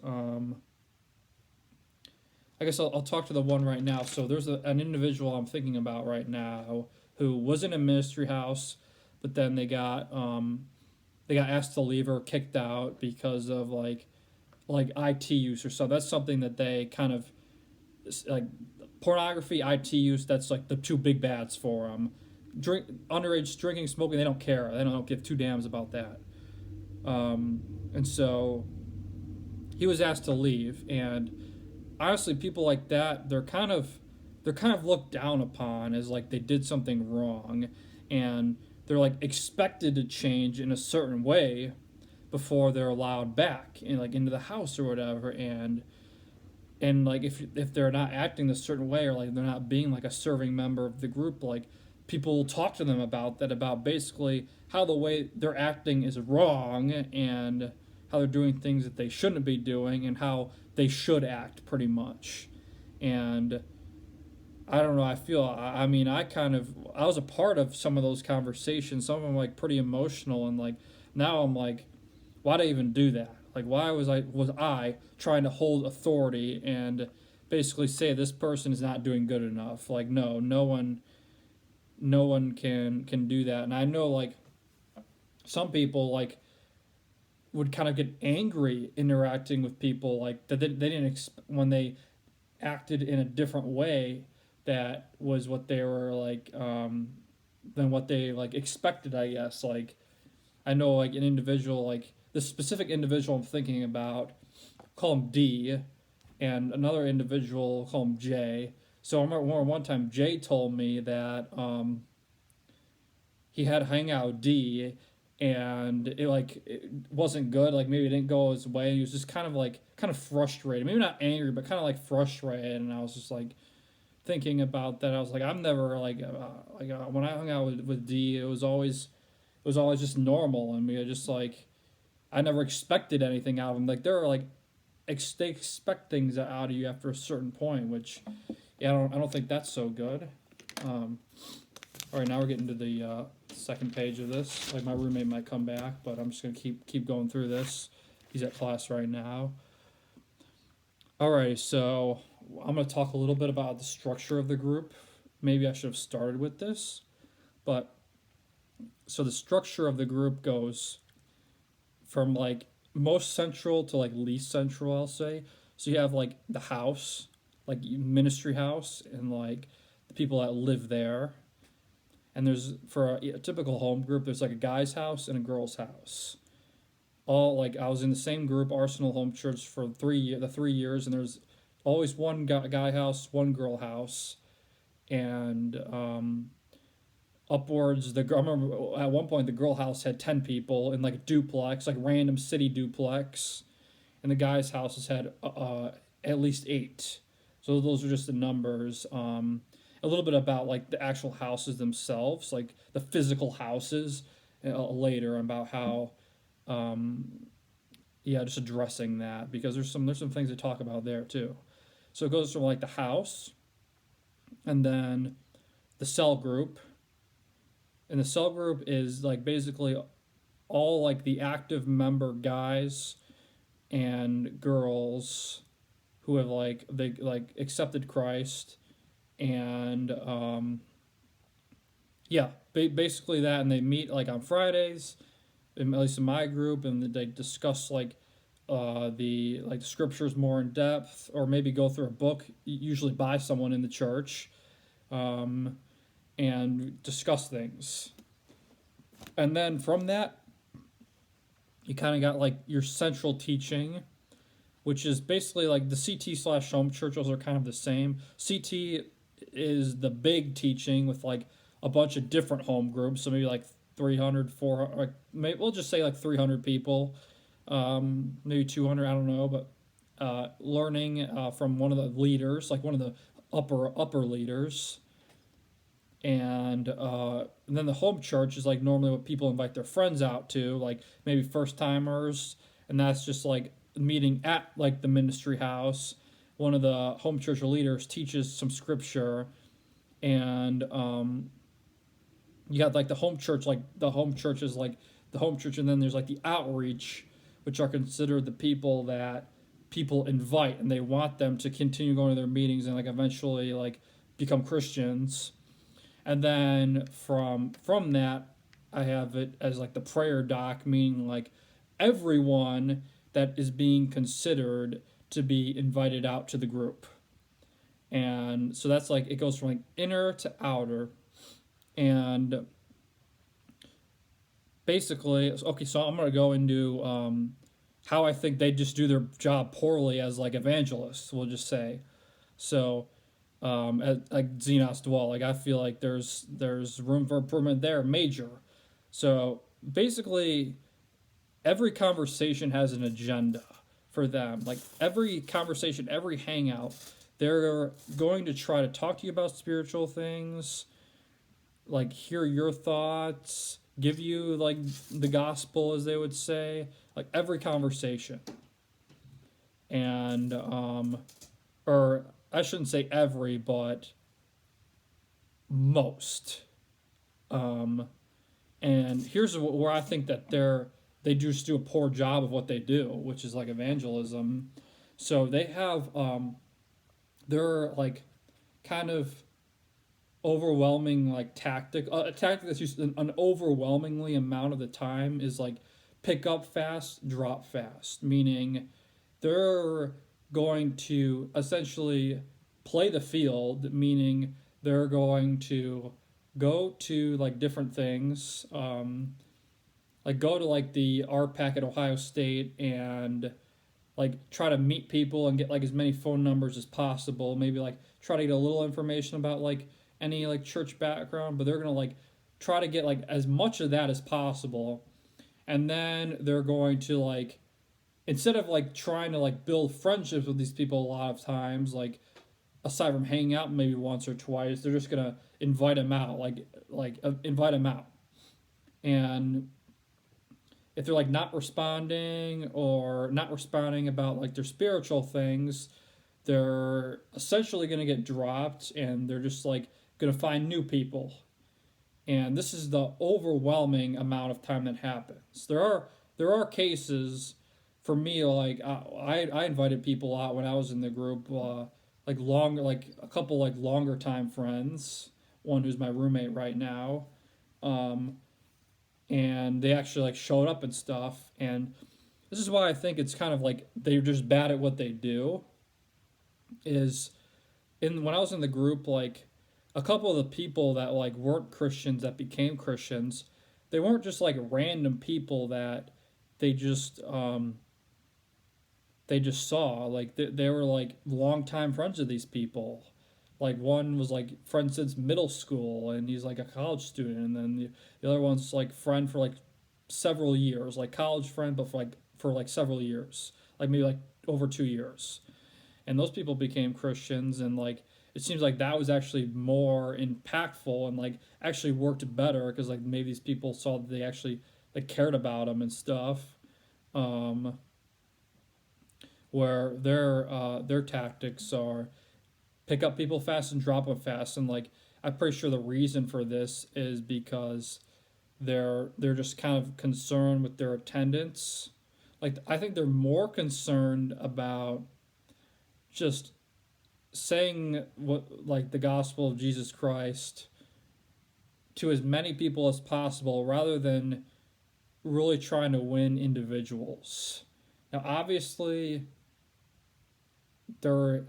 I guess I'll talk to the one right now. So there's an individual I'm thinking about right now who was in a ministry house, but then they got asked to leave or kicked out because of like IT use or so. That's something that they kind of like pornography, IT use. That's like the two big bads for them. Underage drinking, smoking. They don't care. They don't give two damns about that. And so he was asked to leave and honestly, people like that, they're kind of looked down upon as like they did something wrong. and they're like expected to change in a certain way before they're allowed back in like into the house or whatever. And like if they're not acting a certain way, or like they're not being like a serving member of the group, like people will talk to them about that, about basically how the way they're acting is wrong, and how they're doing things that they shouldn't be doing, and how they should act pretty much. And I don't know, I feel, I mean, I was a part of some of those conversations, some of them like pretty emotional, and like now I'm like, why'd I even do that? Like, why was I trying to hold authority and basically say this person is not doing good enough? Like, no, no one can do that. And I know like some people like would kind of get angry interacting with people, like that they didn't when they acted in a different way that was what they were like than what they like expected, I guess. Like I know like an individual, like this specific individual I'm thinking about, call him D, and another individual call him J. So I remember one time Jay told me that he had to hang out with D, and it wasn't good. Like maybe it didn't go his way. He was just kind of frustrated. Maybe not angry, but kind of like frustrated. And I was just like thinking about that. I was like, I'm never when I hung out with D, it was always just normal, and we were just like I never expected anything out of him. Like they're like they expect things out of you after a certain point, which yeah, I don't think that's so good. Um, all right, now we're getting to the second page of this. Like my roommate might come back, but I'm just gonna keep going through this. He's at class right now. All right, so I'm gonna talk a little bit about the structure of the group. Maybe I should have started with this, but so the structure of the group goes from like most central to like least central, I'll say. So you have like the house, like ministry house, and like the people that live there. And there's for a typical home group, there's like a guy's house and a girl's house. All like I was in the same group, Arsenal Home Church, for the 3 years, and there's always one guy house, one girl house, and upwards. I remember at one point the girl house had 10 people in like a duplex, like random city duplex, and the guy's houses had at least 8. So those are just the numbers. A little bit about like the actual houses themselves, like the physical houses, later, about how, yeah, just addressing that, because there's some things to talk about there too. So it goes from like the house, and then the cell group, and the cell group is like basically all like the active member guys and girls who have like they like accepted Christ, and yeah, basically that, and they meet like on Fridays, at least in my group, and they discuss like the scriptures more in depth, or maybe go through a book, usually by someone in the church, um, and discuss things. And then from that, you kind of got like your central teaching, which is basically like the CT/home church. Those are kind of the same. CT is the big teaching with like a bunch of different home groups, so maybe like 300, 400, like maybe we'll just say like 300 people, maybe 200, I don't know, but learning from one of the leaders, like one of the upper leaders. And then the home church is like normally what people invite their friends out to, like maybe first timers, and that's just like meeting at like the ministry house. One of the home church leaders teaches some scripture, and you got like the home church, like the home church is like the home church, and then there's like the outreach, which are considered the people that people invite, and they want them to continue going to their meetings and like eventually like become Christians. And then from that, I have it as like the prayer doc, meaning like everyone that is being considered to be invited out to the group. And so that's like it goes from like inner to outer. And basically, okay, so I'm gonna go into how I think they just do their job poorly as like evangelists, we'll just say. So at like Xenos dwell. Like I feel like there's room for improvement there, major. So basically, every conversation has an agenda for them. Like every conversation, every hangout, they're going to try to talk to you about spiritual things, like hear your thoughts, give you like the gospel, as they would say, like every conversation. And, or I shouldn't say every, but most. Um, and here's where I think that they just do a poor job of what they do, which is like evangelism. So they have they're like kind of overwhelming like tactic. A tactic that's used an overwhelmingly amount of the time is like pick up fast, drop fast, meaning they're going to essentially play the field, meaning they're going to go to like different things, like go to like the RPAC at Ohio State and like try to meet people and get like as many phone numbers as possible. Maybe like try to get a little information about like any like church background, but they're gonna like try to get like as much of that as possible, and then they're going to like instead of like trying to like build friendships with these people a lot of times, like aside from hanging out maybe once or twice, they're just gonna invite them out, invite them out, and if they're like not responding or not responding about like their spiritual things, they're essentially going to get dropped and they're just like going to find new people. And this is the overwhelming amount of time that happens. There are cases for me like I invited people out when I was in the group, like longer, like a couple like longer time friends, one who's my roommate right now. Um, and they actually like showed up and stuff, and this is why I think it's kind of like they're just bad at what they do. Is in when I was in the group, like a couple of the people that like weren't Christians that became Christians, they weren't just like random people that they just um they just saw, like they were like longtime friends of these people. Like one was like friend since middle school and he's like a college student, and then the other one's like friend for like several years, like college friend, but for like several years, like maybe like over 2 years. And those people became Christians, and like it seems like that was actually more impactful and like actually worked better because like maybe these people saw that they actually like cared about them and stuff. Um, where their tactics are pick up people fast and drop them fast, and like I'm pretty sure the reason for this is because they're just kind of concerned with their attendance. Like I think they're more concerned about just saying what like the gospel of Jesus Christ to as many people as possible rather than really trying to win individuals. Now obviously there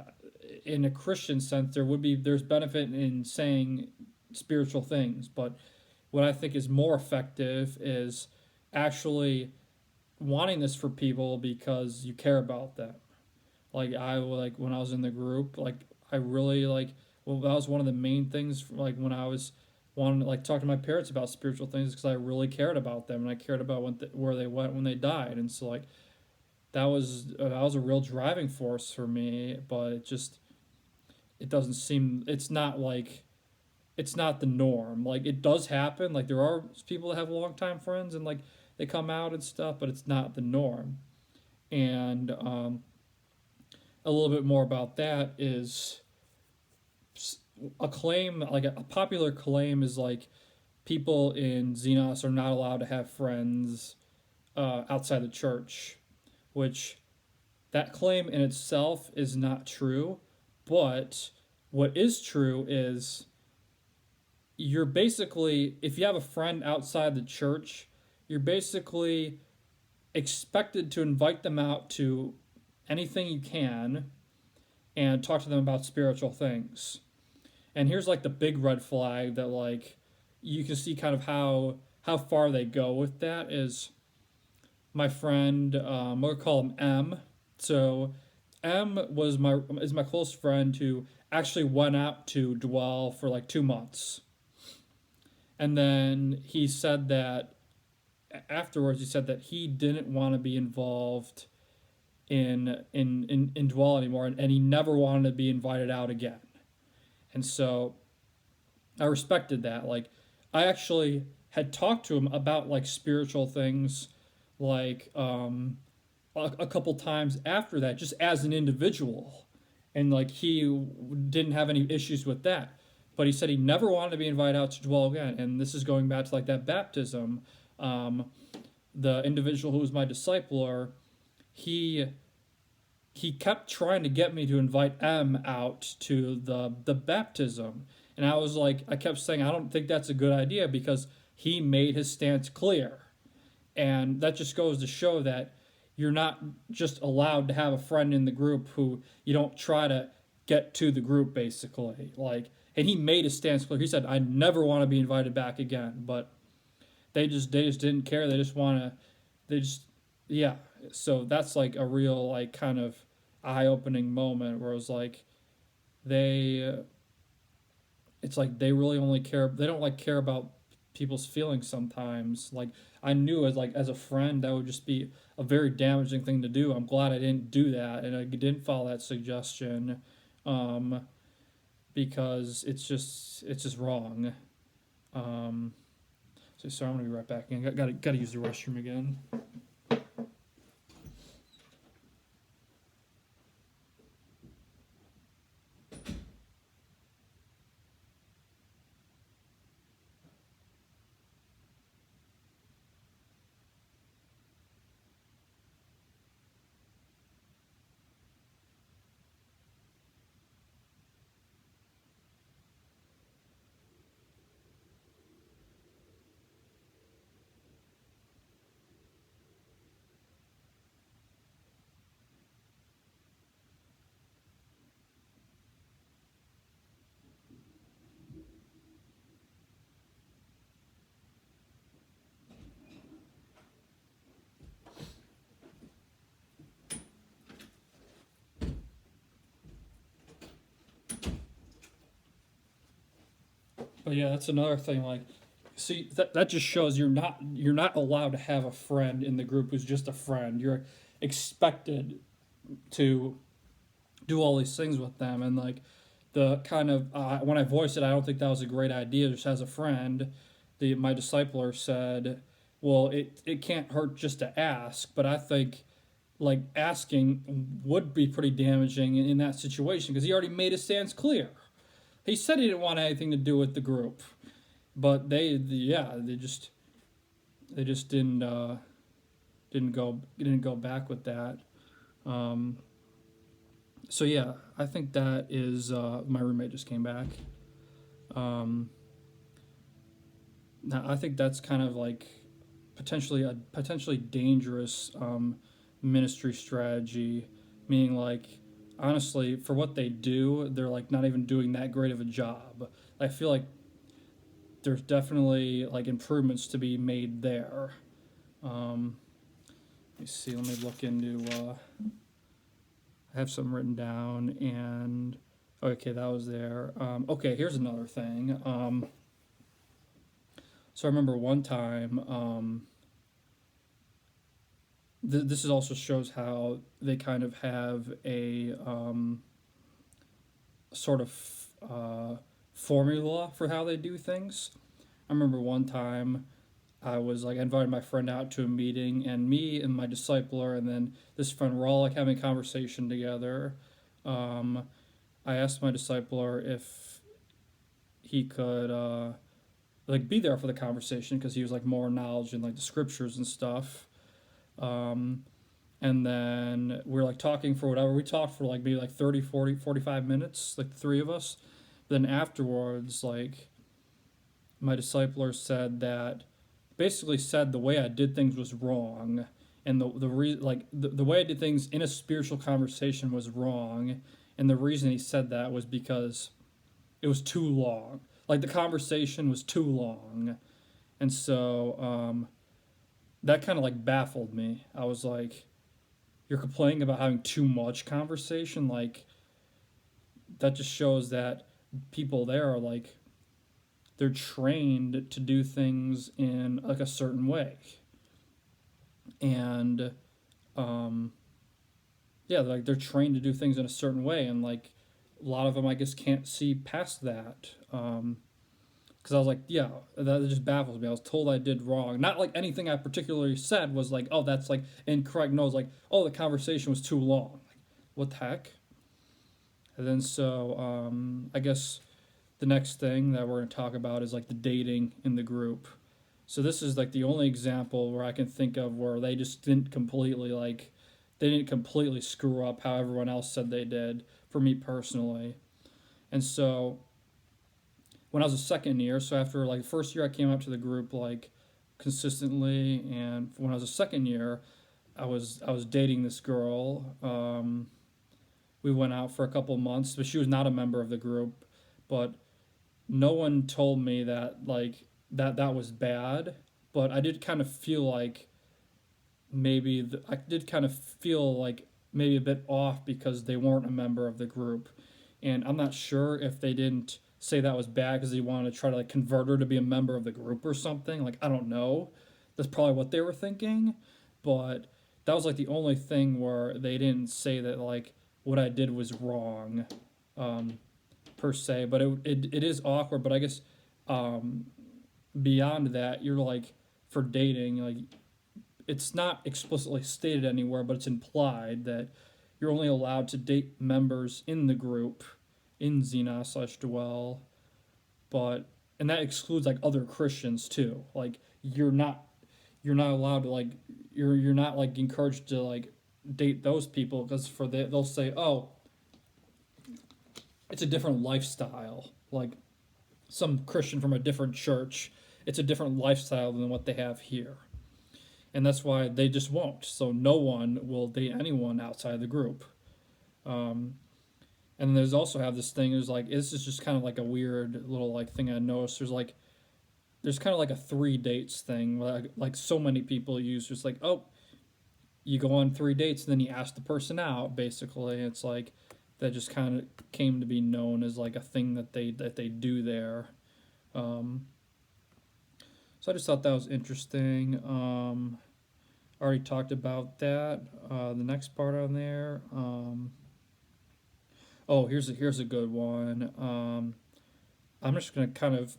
in a Christian sense there's benefit in saying spiritual things, but what I think is more effective is actually wanting this for people because you care about them. Like I like when I was in the group, like I really like well that was one of the main things like when I was wanting to like talk to my parents about spiritual things because I really cared about them and I cared about where they went when they died, and so like that was a real driving force for me. But it doesn't seem it's not the norm. Like it does happen. Like there are people that have longtime friends and like they come out and stuff, but it's not the norm. And a little bit more about that is a claim, like a popular claim is like people in Xenos are not allowed to have friends outside the church, which that claim in itself is not true. But what is true is you're basically, if you have a friend outside the church, you're basically expected to invite them out to anything you can and talk to them about spiritual things. And here's like the big red flag that like you can see kind of how far they go with that is my friend, we'll call him M. So M is my close friend who actually went out to dwell for like 2 months. And then he said that afterwards, he said that he didn't want to be involved in dwell anymore, and he never wanted to be invited out again. And so I respected that. Like, I actually had talked to him about like spiritual things, like a couple times after that, just as an individual, and like he didn't have any issues with that. But he said he never wanted to be invited out to dwell again, and this is going back to like that baptism. Um, the individual who was my discipler, he he kept trying to get me to invite M out to the baptism. And I was like, I kept saying, I don't think that's a good idea because he made his stance clear. And that just goes to show that you're not just allowed to have a friend in the group who you don't try to get to the group, basically. Like, and he made his stance clear. He said, I never want to be invited back again. But they just didn't care. They just want to, they just, yeah. So that's like a real, like, kind of eye opening moment where it was like, they it's like they really only care, they don't like care about people's feelings sometimes. Like, I knew as like as a friend that would just be a very damaging thing to do. I'm glad I didn't do that and I didn't follow that suggestion, um, because it's just wrong. um, so sorry, I'm gonna be right back in. Gotta use the restroom again. But yeah, that's another thing. Like, see, that just shows you're not allowed to have a friend in the group who's just a friend. You're expected to do all these things with them, and like the kind of when I voiced it, I don't think that was a great idea. Just as a friend, the my discipler said, "Well, it can't hurt just to ask," but I think like asking would be pretty damaging in that situation because he already made his stance clear. He said he didn't want anything to do with the group, but yeah, they just didn't go back with that. Um, so yeah, I think that is my roommate just came back. Um, Now I think that's kind of like potentially a potentially dangerous ministry strategy, meaning like honestly for what they do, they're like not even doing that great of a job. I feel like there's definitely like improvements to be made there. Um, Let me see. Let me look into. I have some written down, and okay, that was there. Okay, here's another thing. So I remember one time. This is also shows how they kind of have a sort of formula for how they do things. I remember one time I was like I invited my friend out to a meeting, and me and my discipler, and then this friend were all like having a conversation together. Um, I asked my discipler if he could like be there for the conversation because he was like more knowledge in like the scriptures and stuff. Um, and then we were like talking for whatever. We talked for like maybe like 30, 40, 45 minutes, like the three of us. Then afterwards, like my discipler said that basically said the way I did things was wrong, and the way I did things in a spiritual conversation was wrong, and the reason he said that was because it was too long. Like the conversation was too long, and so that kind of like baffled me. I was like, "You're complaining about having too much conversation, like." that just shows that people there are like they're trained to do things in like a certain way, and um, yeah, like they're trained to do things in a certain way, and like a lot of them, I guess, can't see past that. Because I was like, yeah, that just baffles me. I was told I did wrong. Not like anything I particularly said was like, oh, that's like incorrect. No, it was like, oh, the conversation was too long. Like, what the heck? And then I guess the next thing that we're going to talk about is like the dating in the group. So this is like the only example where I can think of where they didn't completely screw up how everyone else said they did for me personally. And so when I was a second year, so after like the first year I came up to the group like consistently, and when I was a second year, I was dating this girl. We went out for a couple months, but she was not a member of the group. But no one told me that that was bad. But I did kind of feel like I did kind of feel like maybe a bit off because they weren't a member of the group, and I'm not sure if they didn't say that was bad because they wanted to try to like convert her to be a member of the group or something. Like I don't know. That's probably what they were thinking, but that was like the only thing where they didn't say that like what I did was wrong, um, per se. But it is awkward. But I guess um, beyond that, you're like for dating, like it's not explicitly stated anywhere, but it's implied that you're only allowed to date members in the group in Xenos/Dwell, but and that excludes like other Christians too. Like you're not allowed to like you're not like encouraged to like date those people because they'll say, oh, it's a different lifestyle. Like some Christian from a different church, it's a different lifestyle than what they have here, and that's why they just won't. So no one will date anyone outside the group. Um, and then there's also have this thing is like this is just kind of like a weird little like thing I noticed. There's kind of like a three dates thing like so many people use. Just like, oh, you go on three dates and then you ask the person out. Basically, it's like that just kind of came to be known as like a thing that they do there. Um, so I just thought that was interesting. Already talked about that. The next part on there. Oh, here's a good one. I'm just gonna kind of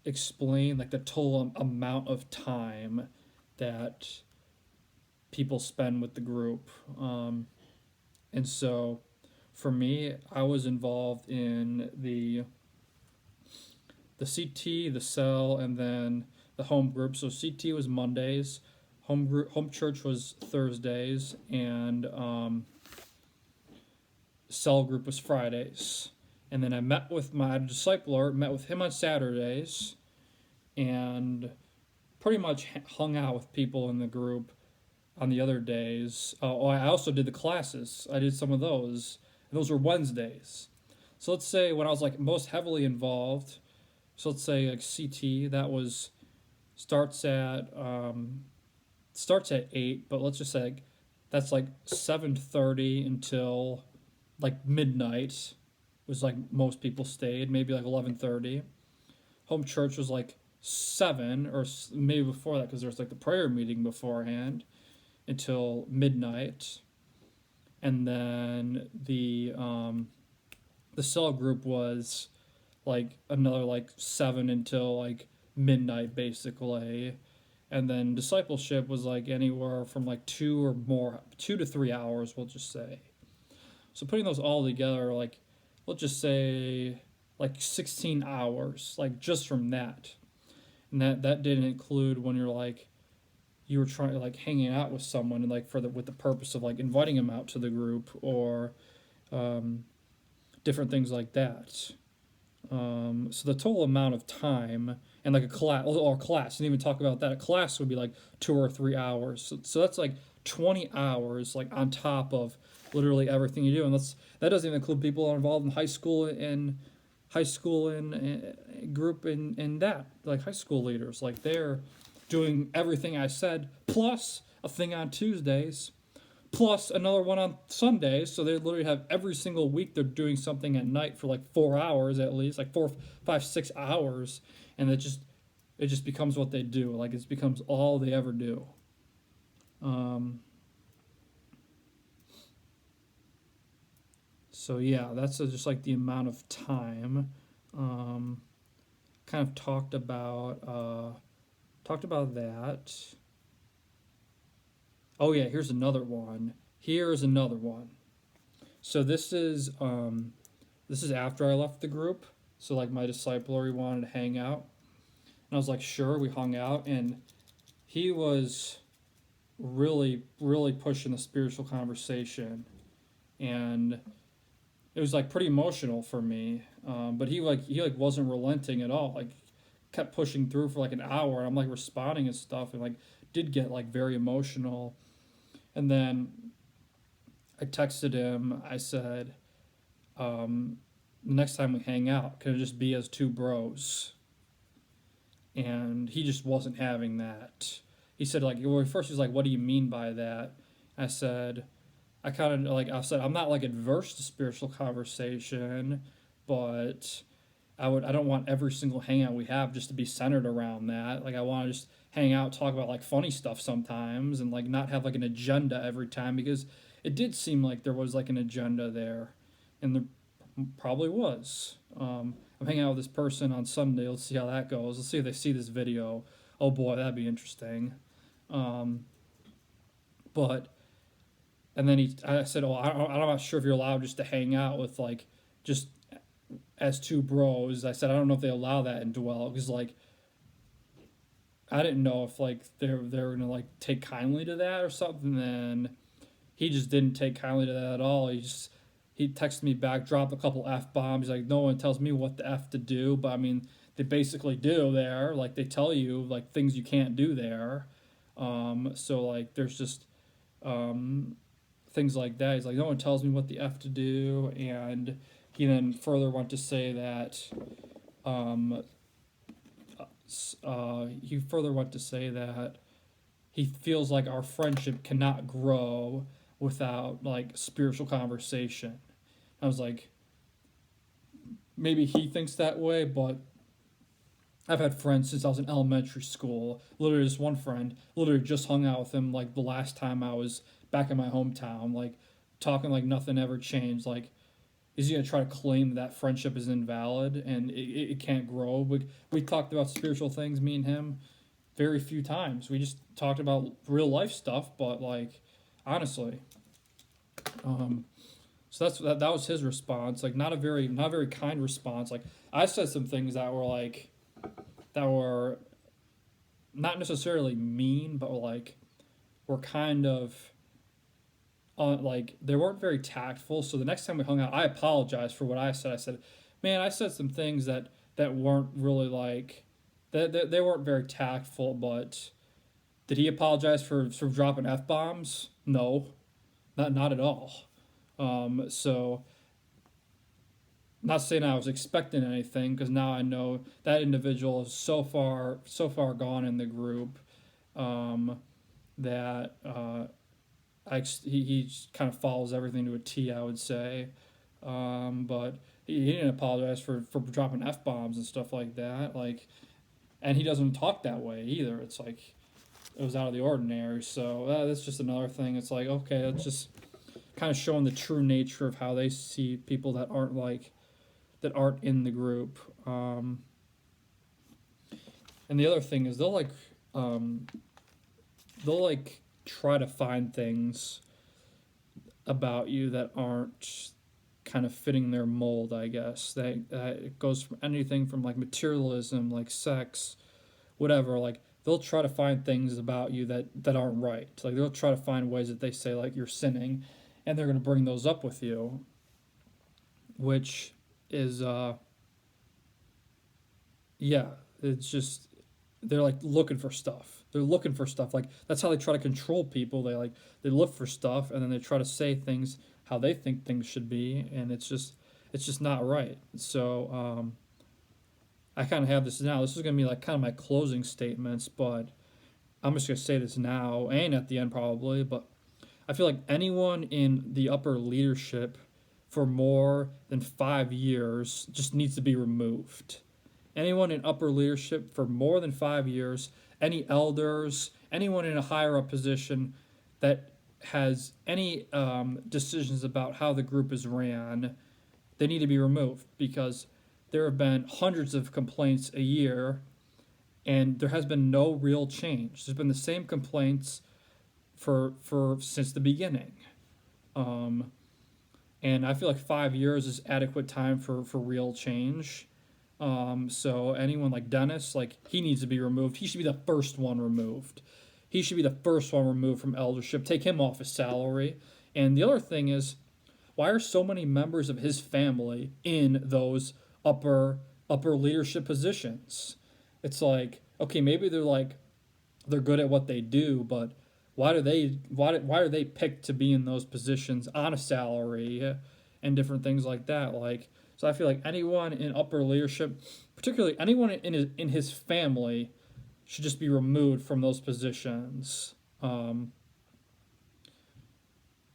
explain like the total amount of time that people spend with the group. And so, for me, I was involved in the CT, the cell, and then the home group. So CT was Mondays, home church was Thursdays, and cell group was Fridays. And then I met with my discipler, met with him on Saturdays, and pretty much hung out with people in the group on the other days. I also did the classes. I did some of those. And those were Wednesdays. So let's say when I was like most heavily involved, so let's say like CT, that was starts at starts at 8, but let's just say like, that's like 7:30 until like midnight was like most people stayed, maybe like 11:30. Home church was like 7 or maybe before that because there's like the prayer meeting beforehand until midnight. And then the cell group was like another like 7 until like midnight basically. And then discipleship was like anywhere from like 2 to 3 hours, we'll just say. So putting those all together, like let's just say like 16 hours, like just from that. And that didn't include when you were trying like hanging out with someone and like with the purpose of like inviting them out to the group or um, different things like that. So the total amount of time and like a class, didn't even talk about that. A class would be like 2 or 3 hours. So that's like 20 hours like on top of literally everything you do, and that doesn't even include people involved in high school and group and that like high school leaders like they're doing everything I said plus a thing on Tuesdays plus another one on Sundays. So they literally have every single week they're doing something at night for like 4 hours at least, like 4, 5, 6 hours, and it just becomes what they do. Like it becomes all they ever do. Um, so yeah, that's just like the amount of time. Um, Kind of talked about that. Oh yeah, here's another one. Here's another one. So this is after I left the group. So like my discipler wanted to hang out, and I was like, sure. We hung out, and he was really really pushing the spiritual conversation, and it was like pretty emotional for me. But he wasn't relenting at all. Like kept pushing through for like an hour, and I'm like responding and stuff, and like did get like very emotional. And then I texted him. I said, next time we hang out, can it just be as two bros? And he just wasn't having that. He said like, well, first he's like, what do you mean by that? I said, I said I'm not like adverse to spiritual conversation, but I don't want every single hangout we have just to be centered around that. Like I want to just hang out, talk about like funny stuff sometimes, and like not have like an agenda every time, because it did seem like there was like an agenda there, and there probably was. I'm hanging out with this person on Sunday. Let's see how that goes. Let's see if they see this video. Oh boy, that'd be interesting. Um, but and then I said, oh, I'm not sure if you're allowed just to hang out with like just as two bros. I said I don't know if they allow that in Dwell, because like I didn't know if like they're gonna like take kindly to that or something. Then he just didn't take kindly to that at all. He texted me back, dropped a couple f bombs. He's like, no one tells me what the f to do, but I mean they basically do there. Like they tell you like things you can't do there. So like there's just um, things like that. He's like, no one tells me what the f to do, and he then further went to say that um, he further went to say that he feels like our friendship cannot grow without like spiritual conversation. I was like, maybe he thinks that way, but I've had friends since I was in elementary school. Literally, this one friend literally just hung out with him like the last time I was back in my hometown, like talking like nothing ever changed. Like, is he gonna try to claim that friendship is invalid and it can't grow? We talked about spiritual things, me and him, very few times. We just talked about real life stuff, but like honestly, um, so that was his response. Like not a very kind response. Like I said some things that were not necessarily mean, but like were kind of like they weren't very tactful. So the next time we hung out, I apologized for what I said. I said, "Man, I said some things that weren't really like that they weren't very tactful." But did he apologize for dropping f bombs? No, not at all. So not saying I was expecting anything, because now I know that individual is so far gone in the group, that he kind of follows everything to a T, I would say. But he didn't apologize for dropping f bombs and stuff like that. Like, and he doesn't talk that way either. It's like it was out of the ordinary. So that's just another thing. It's like, okay, it's just kind of showing the true nature of how they see people that aren't in the group. And the other thing is um, they'll like try to find things about you that aren't kind of fitting their mold, I guess. It goes from anything from like materialism, like sex, whatever. Like they'll try to find things about you that aren't right. Like they'll try to find ways that they say like you're sinning, and they're gonna bring those up with you, which is yeah, it's just they're like looking for stuff. They're looking for stuff. Like that's how they try to control people. They look for stuff, and then they try to say things how they think things should be, and it's just not right. So I kind of have this now. This is gonna be like kind of my closing statements, but I'm just gonna say this now and at the end probably. But I feel like anyone in the upper leadership for more than 5 years just needs to be removed. Anyone in upper leadership for more than 5 years, any elders, anyone in a higher up position that has any decisions about how the group is ran, they need to be removed because there have been hundreds of complaints a year and there has been no real change. There's been the same complaints for since the beginning. Um, and I feel like 5 years is adequate time for real change. So anyone like Dennis, like he needs to be removed. He should be the first one removed. He should be the first one removed from eldership. Take him off his salary. And the other thing is, why are so many members of his family in those upper leadership positions? It's like, okay, maybe they're good at what they do, but why are they picked to be in those positions on a salary and different things like that? Like, so I feel like anyone in upper leadership, particularly anyone in his family, should just be removed from those positions.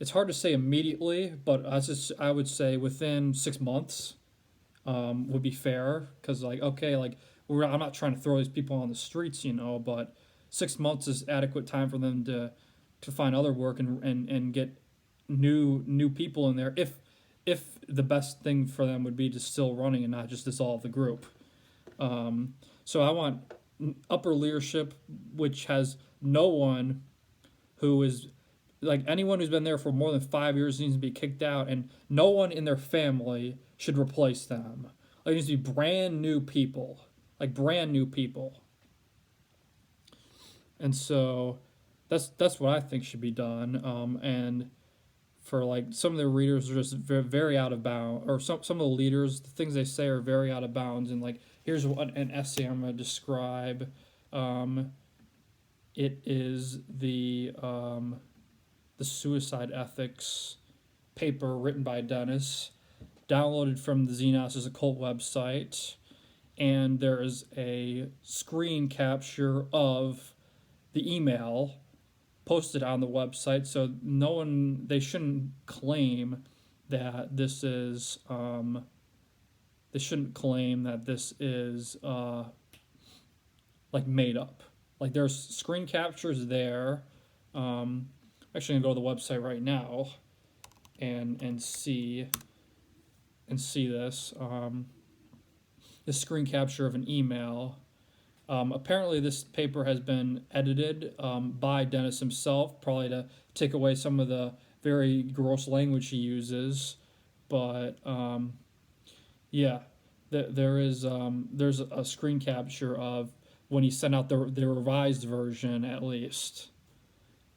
It's hard to say immediately, but I would say within 6 months would be fair because like okay, like I'm not trying to throw these people on the streets, but 6 months is adequate time for them to find other work and get new people in there if the best thing for them would be just still running and not just dissolve the group. So I want upper leadership which has no one who is like anyone who's been there for more than 5 years needs to be kicked out, and no one in their family should replace them. Like it needs to be brand new people, like brand new people. And so that's what I think should be done. And for like some of the readers are just very, very out of bounds, or some of the leaders, the things they say are very out of bounds. And like here's an essay I'm going to describe. It is the suicide ethics paper written by Dennis, downloaded from the Xenos' occult website, and there is a screen capture of the email posted on the website, so they shouldn't claim that this is like made up. Like there's screen captures there. Actually, I'm gonna go to the website right now and see this. This screen capture of an email. Apparently, this paper has been edited by Dennis himself, probably to take away some of the very gross language he uses. But yeah, there's a screen capture of when he sent out the revised version, at least.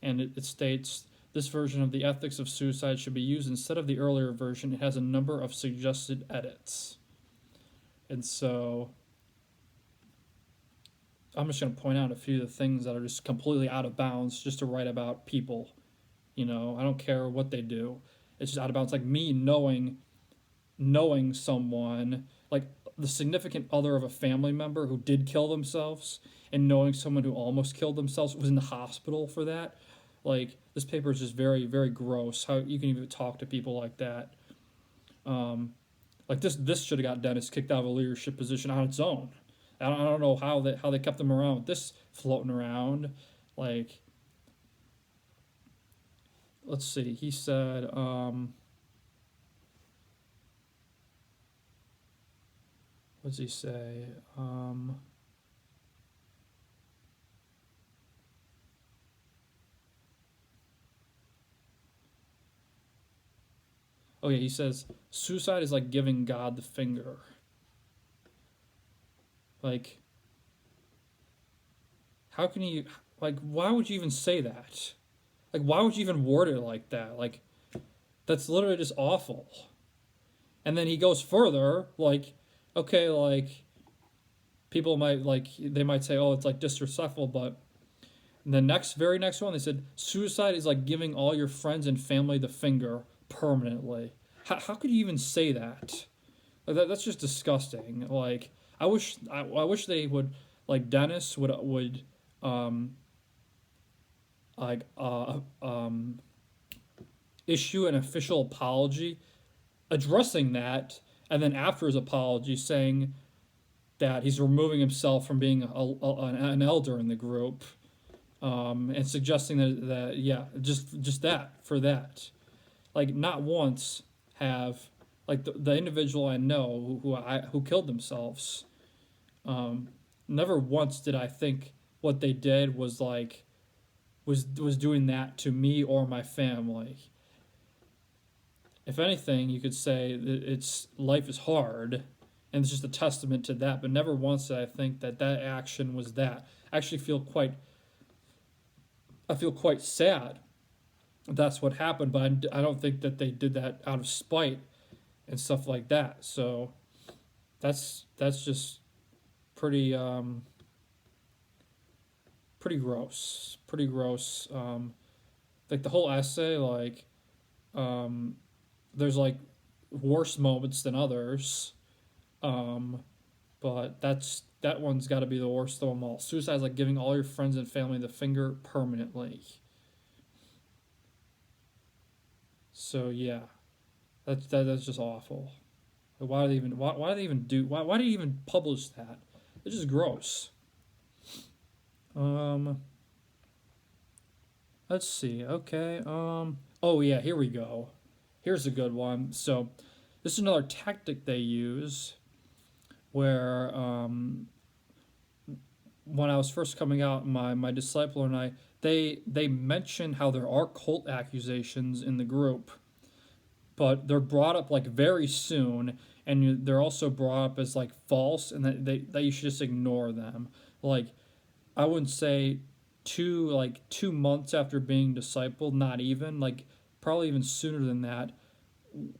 And it states, this version of the ethics of suicide should be used instead of the earlier version. It has a number of suggested edits. And so I'm just going to point out a few of the things that are just completely out of bounds just to write about people. I don't care what they do. It's just out of bounds. Like me knowing someone, like the significant other of a family member who did kill themselves, and knowing someone who almost killed themselves, was in the hospital for that. Like, this paper is just very, very gross. How you can even talk to people like that. Like this should have got Dennis kicked out of a leadership position on its own. I don't know how they kept him around with this floating around. Like, let's see. He said, what does he say? Oh yeah, he says suicide is like giving God the finger. Like, how can you, like, why would you even say that? Like, why would you even word it like that? Like, that's literally just awful. And then he goes further, like, okay, like, people might, like, they might say, oh, it's like disrespectful, but the very next one, they said, suicide is like giving all your friends and family the finger permanently. How could you even say that? Like that's just disgusting. Like I wish they would, like Dennis would like issue an official apology addressing that, and then after his apology saying that he's removing himself from being an elder in the group, and suggesting that yeah, just that for that. Like not once have like the individual I know who killed themselves. Um, Never once did I think what they did was like was doing that to me or my family. If anything, you could say that it's life is hard, and it's just a testament to that. But never once did I think that that action was that. I actually I feel quite sad that's what happened, but I don't think that they did that out of spite and stuff like that. So that's just pretty pretty gross. Like the whole essay, like um, there's like worse moments than others, um, but that one's got to be the worst of them all. Suicide is like giving all your friends and family the finger permanently. So yeah, that's just awful. Why do they even why do they even do why do you even publish that? It's just gross. Um, let's see. Okay. Oh yeah, here we go. Here's a good one. So this is another tactic they use where when I was first coming out, my disciple and I they mention how there are cult accusations in the group, but they're brought up like very soon, and they're also brought up as like false, and that you should just ignore them. Like I wouldn't say 2 months after being discipled, not even like probably even sooner than that.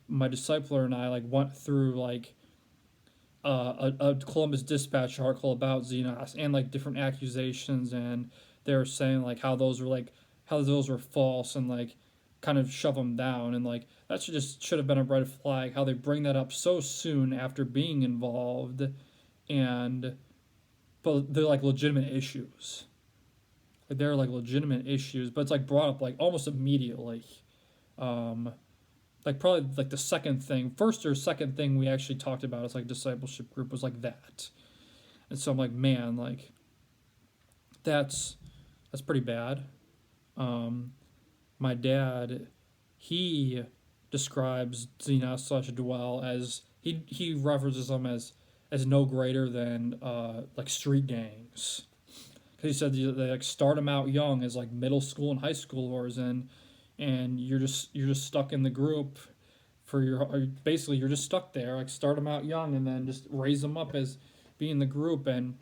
My discipler and I like went through like a Columbus Dispatch article about Xenos and like different accusations, and they were saying like how those were false and like kind of shove them down, and like that should have been a red flag. How they bring that up so soon after being involved, and but they're like legitimate issues. Like they're like legitimate issues, but it's like brought up like almost immediately. Um, like probably like the second thing, first or second thing we actually talked about as like discipleship group was like that, and so I'm like, man, like that's that's pretty bad. Um, my dad, he describes Xenos slash Dwell as he references them as no greater than like street gangs. Because he said they like start them out young as like middle school and high schoolers, and you're just stuck in the group for your basically you're just stuck there. Like start them out young and then just raise them up as being the group, and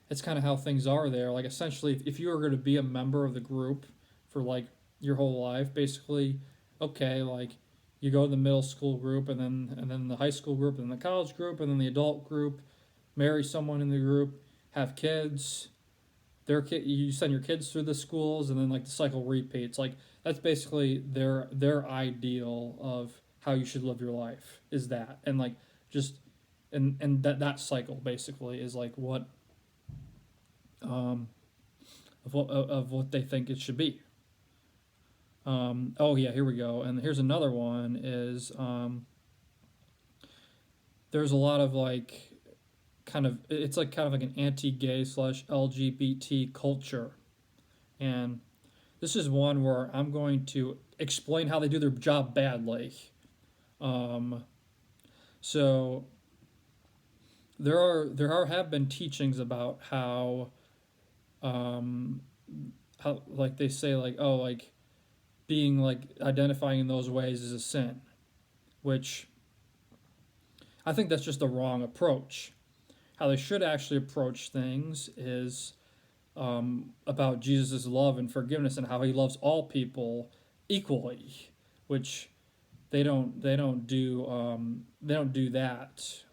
it's kind of how things are there. Like essentially, if you were going to be a member of the group for like your whole life, basically, okay, like you go to the middle school group and then the high school group and then the college group and then the adult group, marry someone in the group, have kids. You send your kids through the schools and then like the cycle repeats. Like that's basically their ideal of how you should live your life is that, and like just and that cycle basically is like what um, of what they think it should be. Oh yeah, here we go. And here's another one is there's a lot of like it's like kind of like an anti-gay slash LGBT culture, and this is one where I'm going to explain how they do their job badly. Um, so there have been teachings about um, how like they say like oh like being like identifying in those ways is a sin, which I think that's just the wrong approach. How they should actually approach things is about Jesus' love and forgiveness and how he loves all people equally, which they don't do that.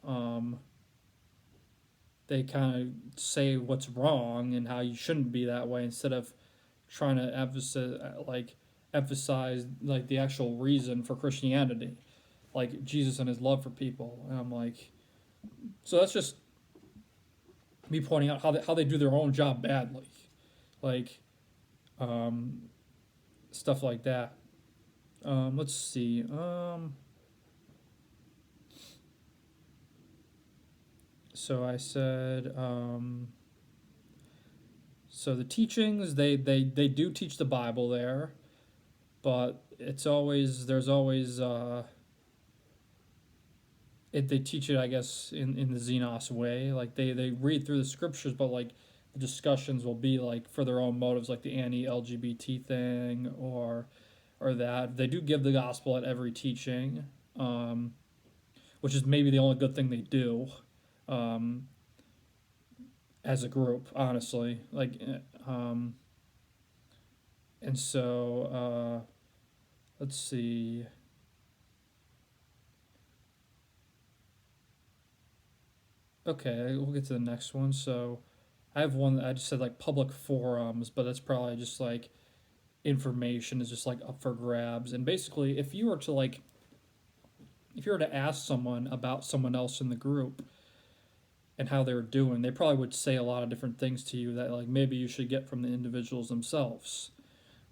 They kind of say what's wrong and how you shouldn't be that way instead of trying to emphasize like the actual reason for Christianity, like Jesus and his love for people. And I'm like, so that's just me pointing out how they do their own job badly, like um, stuff like that. Let's see. So I said, so the teachings, they do teach the Bible there, but it's always, there's always, they teach it, I guess, in the Xenos way. Like they read through the scriptures, but like the discussions will be like for their own motives, like the anti-LGBT thing, or that they do give the gospel at every teaching, um, which is maybe the only good thing they do, um, as a group, honestly. And so let's see. Okay, we'll get to the next one. So I have one that I just said like public forums, but that's probably just like information is just like up for grabs. And basically, if you were to ask someone about someone else in the group and how they were doing, they probably would say a lot of different things to you that like maybe you should get from the individuals themselves,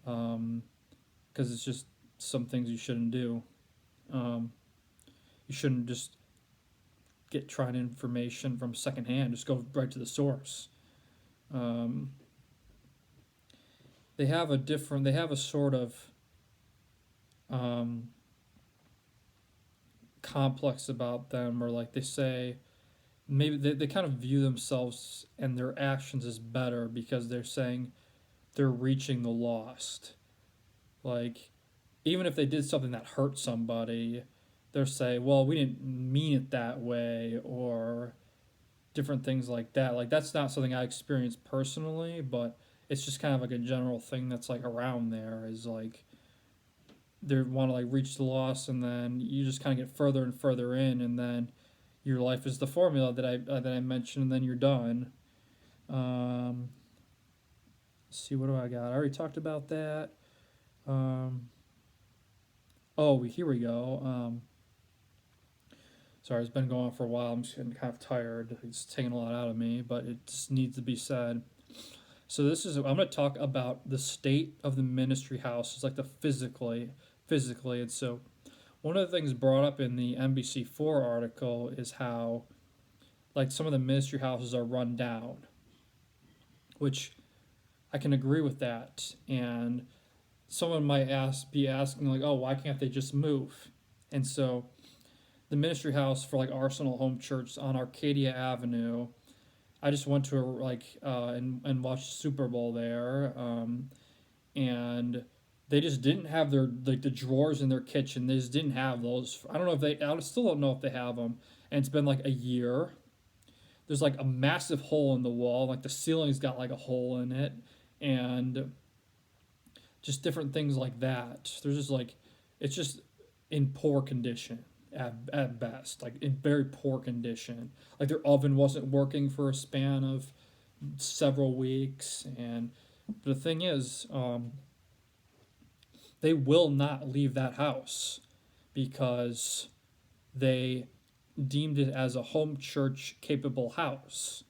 because it's just some things you shouldn't do. Um, you shouldn't just get trying information from secondhand. Just go right to the source. Um, they have a sort of um, complex about them, or like they say, maybe they kind of view themselves and their actions as better because they're saying they're reaching the lost. Like, even if they did something that hurt somebody, they'll say, well, we didn't mean it that way, or different things like that. Like, that's not something I experienced personally, but it's just kind of like a general thing that's like around there is like they want to like reach the lost, and then you just kind of get further and further in, and then your life is the formula that I mentioned, and then you're done. Um, let's see, what do I got? I already talked about that. Um, oh, here we go. Sorry, it's been going on for a while. I'm just getting kind of tired. It's taking a lot out of me, but it just needs to be said. So I'm going to talk about the state of the ministry house. It's like the physically. And so one of the things brought up in the NBC4 article is how like some of the ministry houses are run down, which I can agree with that. And someone might be asking like, oh, why can't they just move? And so the ministry house for like Arsenal Home Church on Arcadia Avenue, I just went to and watched Super Bowl there, and they just didn't have their like the drawers in their kitchen. They just didn't have those. I don't know if they. I still don't know if they have them. And it's been like a year. There's like a massive hole in the wall. Like the ceiling's got like a hole in it, and just different things like that. There's just like it's just in poor condition at best, like in very poor condition. Like their oven wasn't working for a span of several weeks, and the thing is, they will not leave that house because they deemed it as a home church capable house,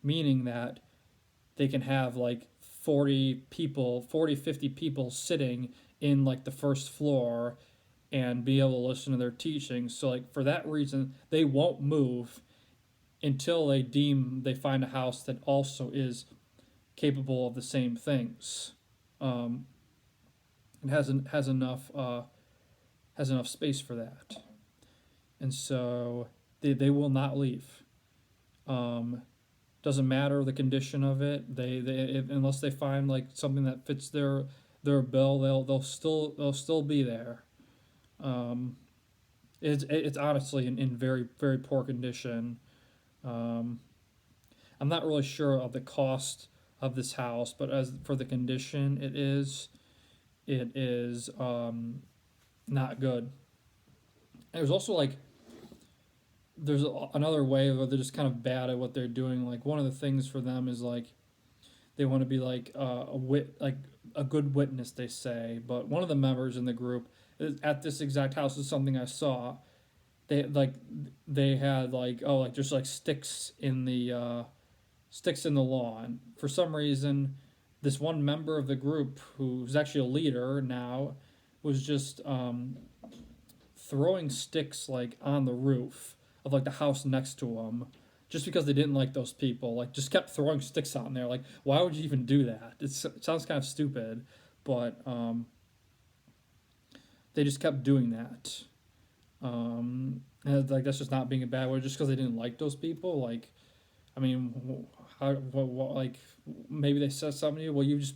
meaning that they can have like 50 people sitting in like the first floor and be able to listen to their teachings. So like for that reason, they won't move until they find a house that also is capable of the same things. And has enough space for that. And so they will not leave. Doesn't matter the condition of it. Unless they find like something that fits their bill, they'll still be there. Um, it's honestly in very very poor condition. Um, I'm not really sure of the cost of this house, but as for the condition, it is not good. There's also like another way where they're just kind of bad at what they're doing. Like one of the things for them is like they want to be like like a good witness, they say. But one of the members in the group at this exact house is something I saw. They had like just like sticks in the lawn. For some reason, this one member of the group who's actually a leader now was just throwing sticks like on the roof of like the house next to them, just because they didn't like those people. Like just kept throwing sticks on there. Like why would you even do that? It sounds kind of stupid, but they just kept doing that. And like that's just not being a bad word, just because they didn't like those people. Like I mean, how like maybe they said something to you. Well, you just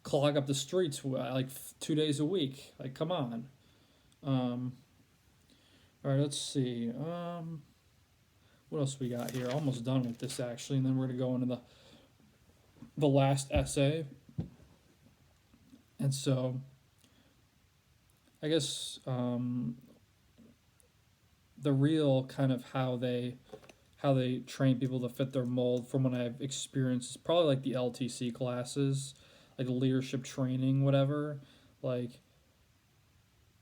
clog up the streets like 2 days a week. Like come on. Um, all right, let's see. What else we got here? Almost done with this actually, and then we're gonna go into the last essay. And so I guess the real kind of how they train people to fit their mold from what I've experienced is probably like the LTC classes, like leadership training, whatever. Like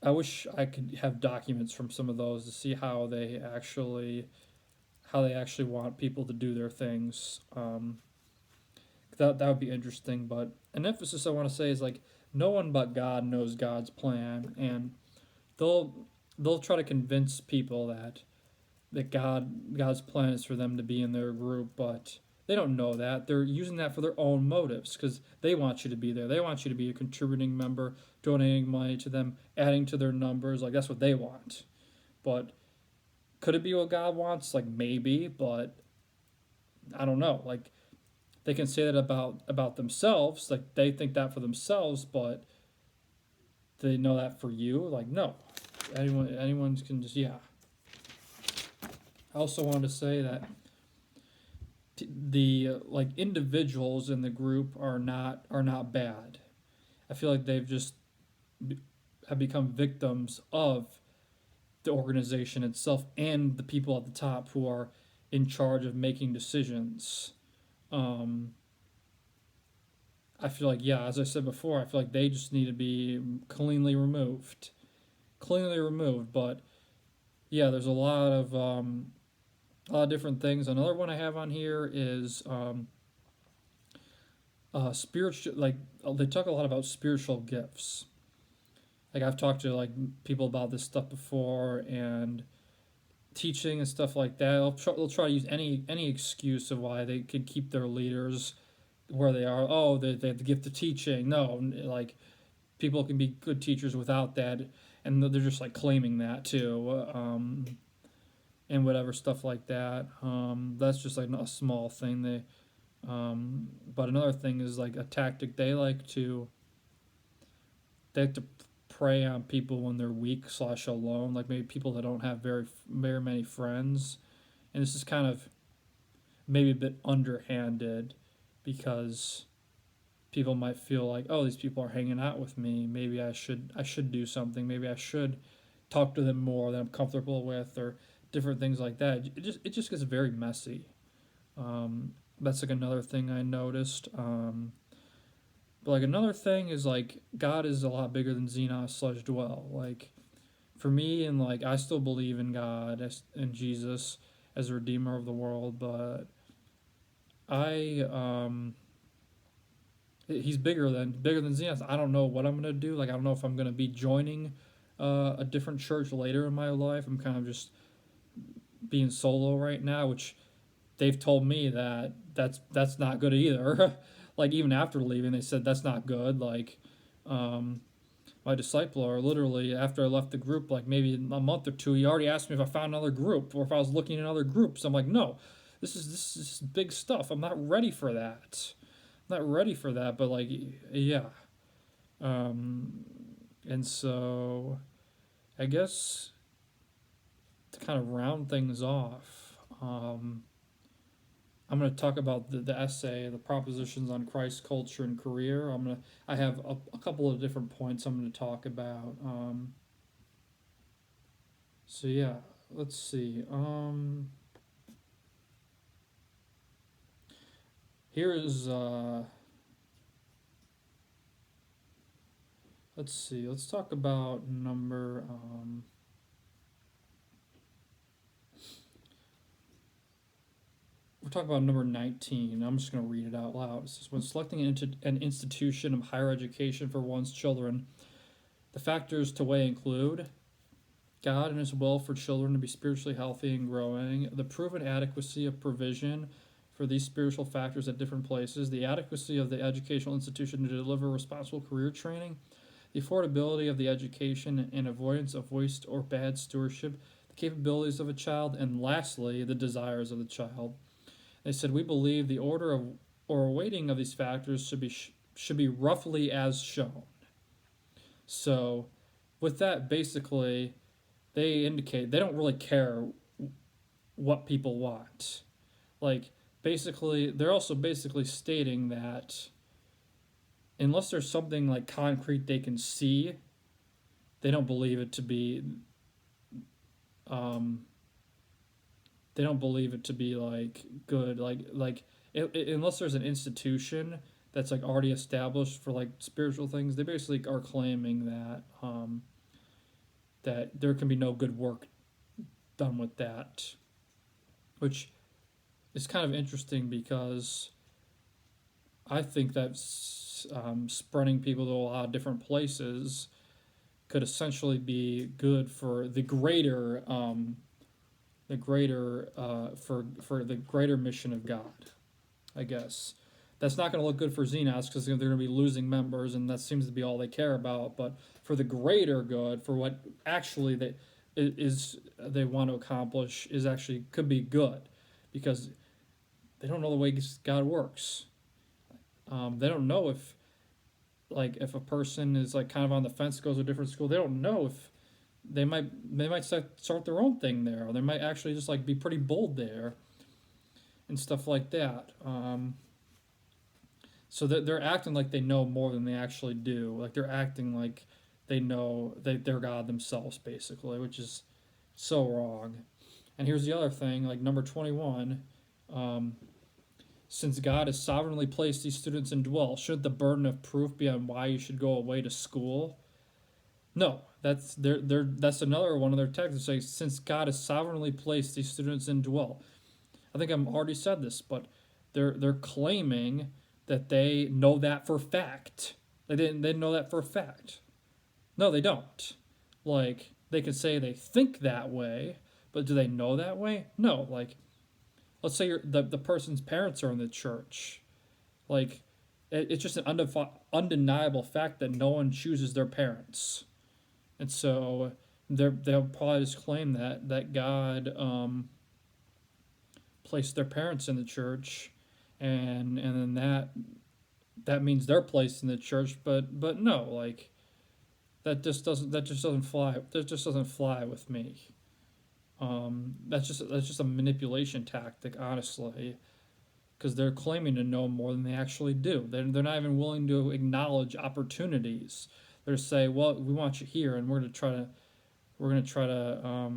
I wish I could have documents from some of those to see how they actually want people to do their things. That would be interesting. But an emphasis I want to say is like no one but God knows God's plan, and they'll they'll try to convince people that God's plan is for them to be in their group, but they don't know that. They're using that for their own motives because they want you to be there. They want you to be a contributing member, donating money to them, adding to their numbers. Like that's what they want. But could it be what God wants? Like maybe, but I don't know. Like they can say that about themselves, like they think that for themselves, but they know that for you. Like no, anyone can just yeah. I also wanted to say that the like individuals in the group are not bad. I feel like they've just have become victims of the organization itself and the people at the top who are in charge of making decisions. Um, I feel like yeah, as I said before, I feel like they just need to be cleanly removed. But yeah, there's a lot of different things. Another one I have on here is spiritual. Like they talk a lot about spiritual gifts. Like I've talked to like people about this stuff before and teaching and stuff like that. They'll try to use any excuse of why they could keep their leaders where they are. Oh, they have the gift of teaching. No, like people can be good teachers without that, and they're just like claiming that too. And whatever stuff like that. That's just like a small thing. But another thing is like a tactic they like to prey on people when they're weak slash alone, like maybe people that don't have very many friends, and this is kind of maybe a bit underhanded because people might feel like oh these people are hanging out with me, maybe I should do something, maybe I should talk to them more that I'm comfortable with or different things like that. It just gets very messy. That's like another thing I noticed. But like another thing is like God is a lot bigger than Xenos slash dwell. Like for me and like I still believe in God and Jesus as a redeemer of the world, but I he's bigger than Xenos. I don't know what I'm gonna do. Like I don't know if I'm gonna be joining a different church later in my life. I'm kind of just being solo right now, which they've told me that's not good either. Like even after leaving, they said that's not good. Like um, my discipler literally after I left the group, like maybe a month or two, he already asked me if I found another group or if I was looking in other groups. I'm like, no, this is big stuff. I'm not ready for that. I'm not ready for that. But like, yeah. Um, and so I guess to kind of round things off. I'm going to talk about the essay, the propositions on Christ, culture, and career. I have a couple of different points I'm going to talk about. So yeah, let's see. Here is let's see. Let's talk about number. We're talking about number 19. I'm just going to read it out loud. It says, when selecting an institution of higher education for one's children, The factors to weigh include God and His will for children to be spiritually healthy and growing, the proven adequacy of provision for these spiritual factors at different places, the adequacy of the educational institution to deliver responsible career training, the affordability of the education and avoidance of waste or bad stewardship, the capabilities of a child, and lastly, the desires of the child. They said, we believe the order of or weighting of these factors should be roughly as shown. So, with that, basically, they indicate they don't really care what people want. Like, basically, they're also basically stating that unless there's something like concrete they can see, they don't believe it to be. Um, they don't believe it to be like good. Unless there's an institution that's like already established for like spiritual things, they basically are claiming that that there can be no good work done with that, which is kind of interesting because I think that spreading people to a lot of different places could essentially be good for for the greater mission of God, I guess. That's not going to look good for Xenos because they're going to be losing members, and that seems to be all they care about. But for the greater good, for what actually they want to accomplish, is actually could be good, because they don't know the way God works. They don't know if a person is like kind of on the fence, goes to a different school. They don't know if they might start their own thing there, or they might actually just like be pretty bold there, and stuff like that. So they're acting like they know more than they actually do. Like they're acting like they know they're God themselves, basically, which is so wrong. And here's the other thing, like number 21. Since God has sovereignly placed these students in dwell, should the burden of proof be on why you should go away to school? No, that's another one of their texts that says, since God has sovereignly placed these students in dwell. I think I've already said this, but they're claiming that they know that for fact. They didn't know that for a fact. No, they don't. Like they can say they think that way, but do they know that way? No. Like, let's say the person's parents are in the church. Like, it's just an undeniable fact that no one chooses their parents, and so they'll probably just claim that God placed their parents in the church, and then that means they're placed in the church. But no, like that just doesn't fly. That just doesn't fly with me. That's just a manipulation tactic, honestly, because they're claiming to know more than they actually do. They're not even willing to acknowledge opportunities. They're saying, "Well, we want you here, and we're gonna try to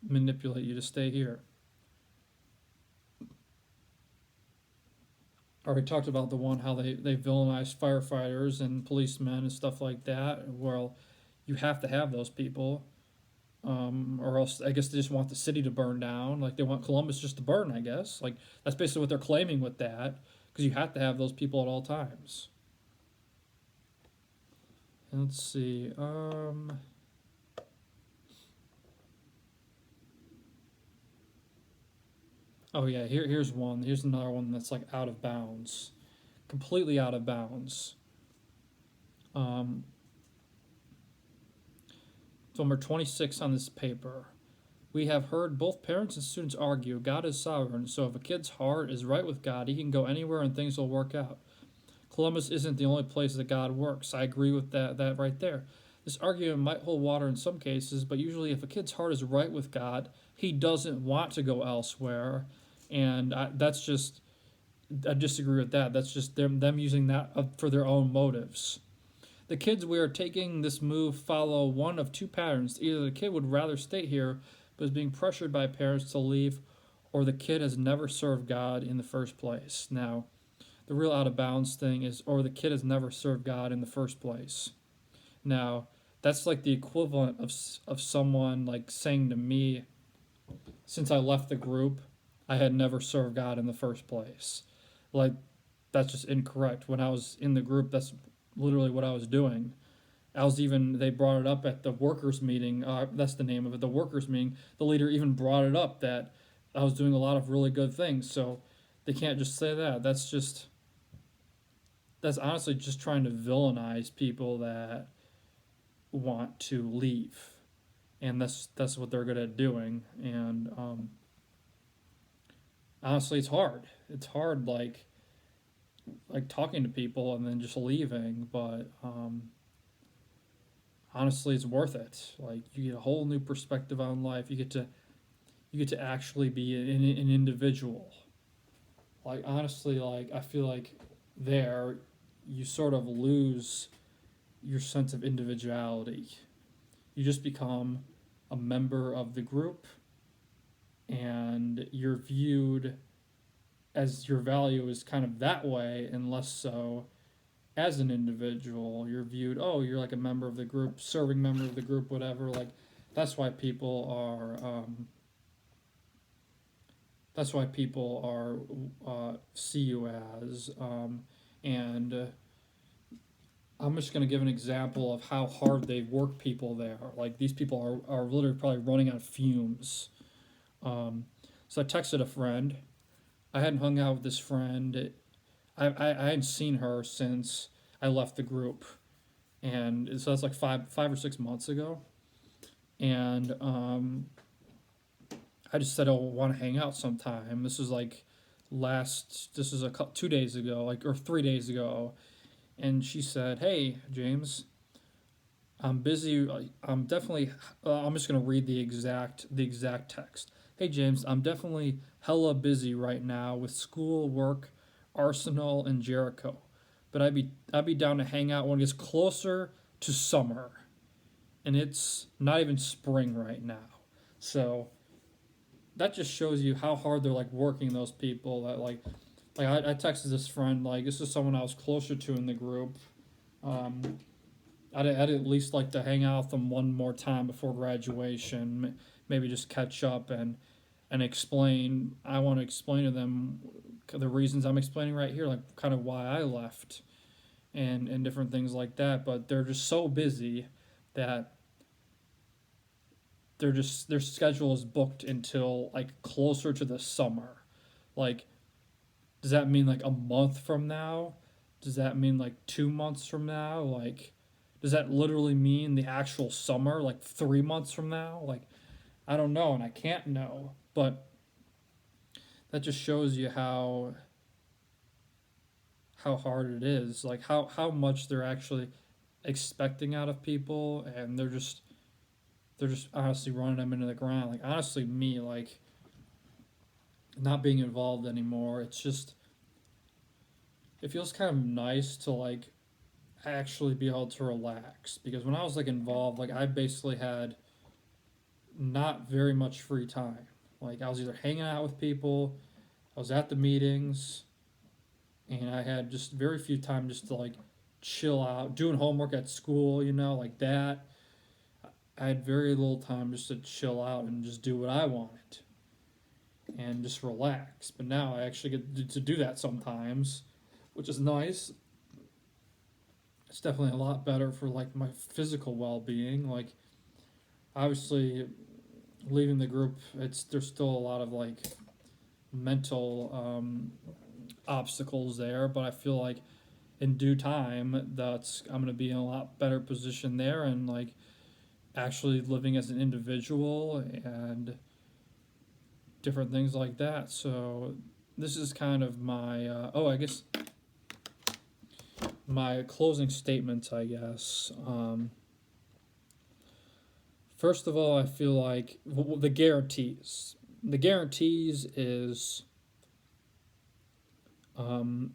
manipulate you to stay here." I already talked about the one how they villainize firefighters and policemen and stuff like that. Well, you have to have those people, or else I guess they just want the city to burn down. Like they want Columbus just to burn. I guess like that's basically what they're claiming with that, because you have to have those people at all times. And let's see. Oh yeah, here's one. Here's another one that's like out of bounds, completely out of bounds. Um, Number 26 on this paper. We have heard both parents and students argue God is sovereign, so if a kid's heart is right with God, he can go anywhere and things will work out. Columbus isn't the only place that God works. I agree with that right there. This argument might hold water in some cases, but usually if a kid's heart is right with God, he doesn't want to go elsewhere. And I disagree with that. That's just them using that for their own motives. The kids we are taking this move follow one of two patterns. Either the kid would rather stay here but is being pressured by parents to leave, or the kid has never served God in the first place. Now, the real out of bounds thing is, or the kid has never served God in the first place. Now, that's like the equivalent of someone like saying to me, since I left the group, I had never served God in the first place. Like, that's just incorrect. When I was in the group, that's literally what I was doing. They brought it up at the workers meeting. That's the name of it, the workers meeting. The leader even brought it up that I was doing a lot of really good things. So they can't just say that. That's honestly just trying to villainize people that want to leave, and that's what they're good at doing. And honestly, it's hard. It's hard, like talking to people and then just leaving, but honestly, it's worth it. Like you get a whole new perspective on life. You get to actually be an individual. Like honestly, like I feel like there you sort of lose your sense of individuality. You just become a member of the group, and you're viewed as your value is kind of that way, and less so as an individual. You're viewed, oh, you're like a member of the group, serving member of the group, whatever. Like that's why people are. That's why people are see you as, and I'm just going to give an example of how hard they work people there. Like these people are literally probably running on fumes. Um, so I texted a friend. I hadn't hung out with this friend. I hadn't seen her since I left the group, and so that's like 5 or 6 months ago. And I just said, "Oh, want to hang out sometime." This is like last. This is 2 days ago, like or 3 days ago, and she said, "Hey, James, I'm busy. I'm definitely. I'm just gonna read the exact text. Hey James, I'm definitely hella busy right now with school, work, Arsenal, and Jericho. But I'd be down to hang out when it gets closer to summer, and it's not even spring right now. So that just shows you how hard they're like working those people. That I texted this friend like this is someone I was closer to in the group. Um, I'd at least like to hang out with them one more time before graduation. Maybe just catch up and explain. I want to explain to them the reasons I'm explaining right here, like kind of why I left and different things like that. But they're just so busy that their schedule is booked until like closer to the summer. Like, does that mean like a month from now? Does that mean like 2 months from now? Like, does that literally mean the actual summer, like 3 months from now? Like, I don't know, and I can't know. But that just shows you how hard it is. Like how much they're actually expecting out of people, and they're just honestly running them into the ground. Like honestly, me like not being involved anymore. It feels kind of nice to like actually be able to relax because when I was like involved, like I basically had not very much free time. Like I was either hanging out with people, I was at the meetings, and I had just very few time just to like chill out, doing homework at school, like that. I had very little time just to chill out and just do what I wanted and just relax. But now I actually get to do that sometimes, which is nice. It's definitely a lot better for like my physical well-being. Like obviously leaving the group, there's still a lot of like mental obstacles there, but I feel like in due time that's I'm gonna be in a lot better position there and like actually living as an individual and different things like that. So this is kind of my I guess my closing statements. I guess first of all, I feel like the guarantees. The guarantees is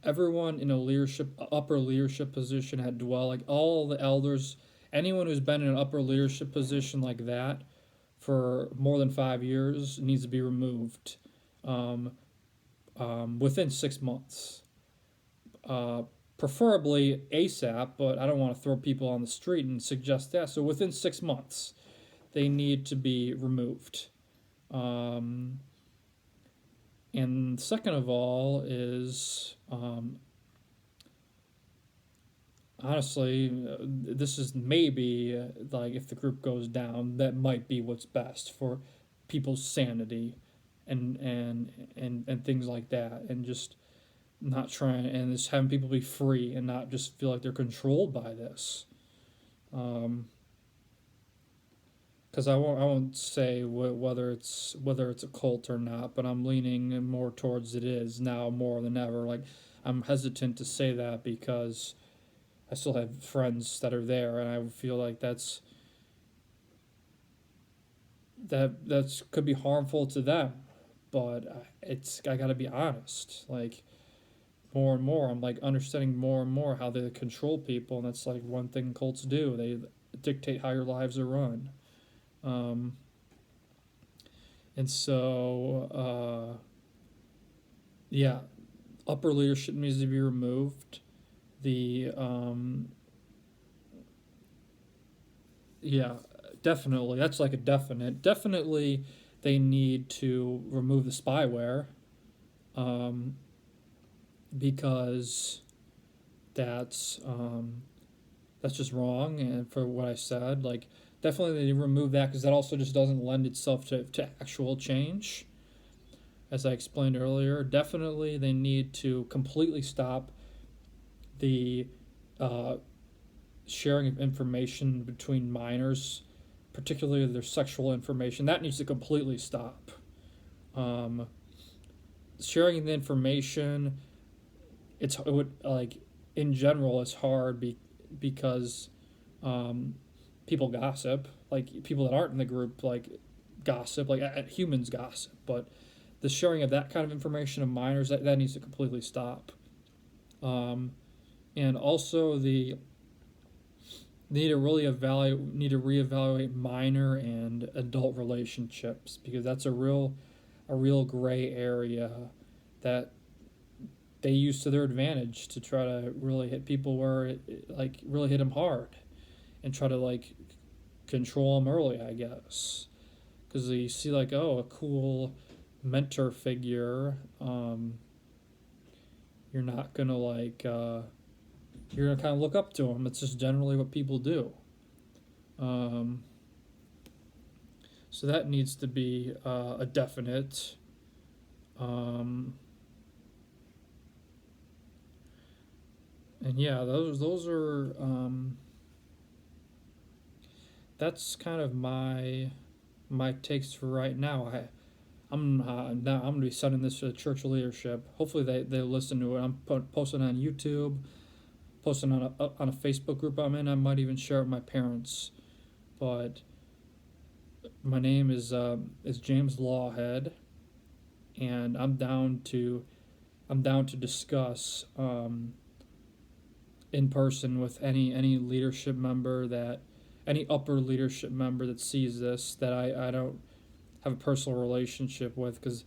everyone in a upper leadership position had dwell like all the elders, anyone who's been in an upper leadership position like that for more than 5 years needs to be removed um, within 6 months. Uh, Preferably ASAP, but I don't want to throw people on the street and suggest that. So within 6 months, they need to be removed. Um, and second of all is honestly, this is maybe like if the group goes down, that might be what's best for people's sanity and things like that, and just not trying and just having people be free and not just feel like they're controlled by this. Um, because I won't say whether it's a cult or not, but I'm leaning more towards it is now more than ever. Like I'm hesitant to say that because I still have friends that are there, and I feel like that's could be harmful to them. But I gotta be honest. Like more and more, I'm like understanding more and more how they control people, and that's like one thing cults do. They dictate how your lives are run. Um, and so, yeah, upper leadership needs to be removed. The Yeah, definitely. That's like a definite. Definitely, they need to remove the spyware, um, because that's um, that's just wrong. And for what I said, like definitely they need to remove that because that also just doesn't lend itself to actual change. As I explained earlier, definitely they need to completely stop the uh, sharing of information between minors, particularly their sexual information. That needs to completely stop. Um, Sharing the information, it would like in general it's hard because um, people gossip. Like people that aren't in the group like gossip. Like humans gossip, but the sharing of that kind of information of minors that needs to completely stop. Um, and also the need to reevaluate minor and adult relationships because that's a real gray area that they use to their advantage to try to really hit people where like really hit them hard and try to like control them early, I guess, because you see like a cool mentor figure. You're not gonna you're gonna kind of look up to them. It's just generally what people do. Um, so that needs to be a definite. Um, and yeah, those are that's kind of my takes for right now. I'm gonna be sending this to the church leadership. Hopefully they listen to it. I'm posting on YouTube, posting on a Facebook group I'm in. I might even share it with my parents. But my name is James Lawhead, and I'm down to discuss in person with any leadership member that any upper leadership member that sees this that I don't have a personal relationship with because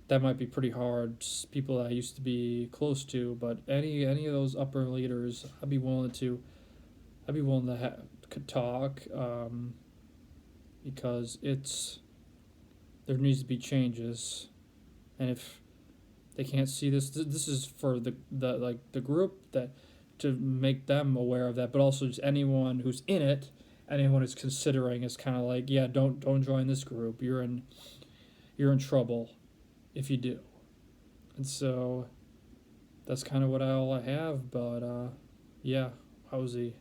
that might be pretty hard. Just people that I used to be close to, but any of those upper leaders, I'd be willing to could talk because there needs to be changes, and if they can't see this, this is for the group that to make them aware of that, but also just anyone who's in it, anyone who's considering is kind of like, yeah, don't join this group. You're in trouble if you do. And so that's kind of all I have. But yeah, how's he?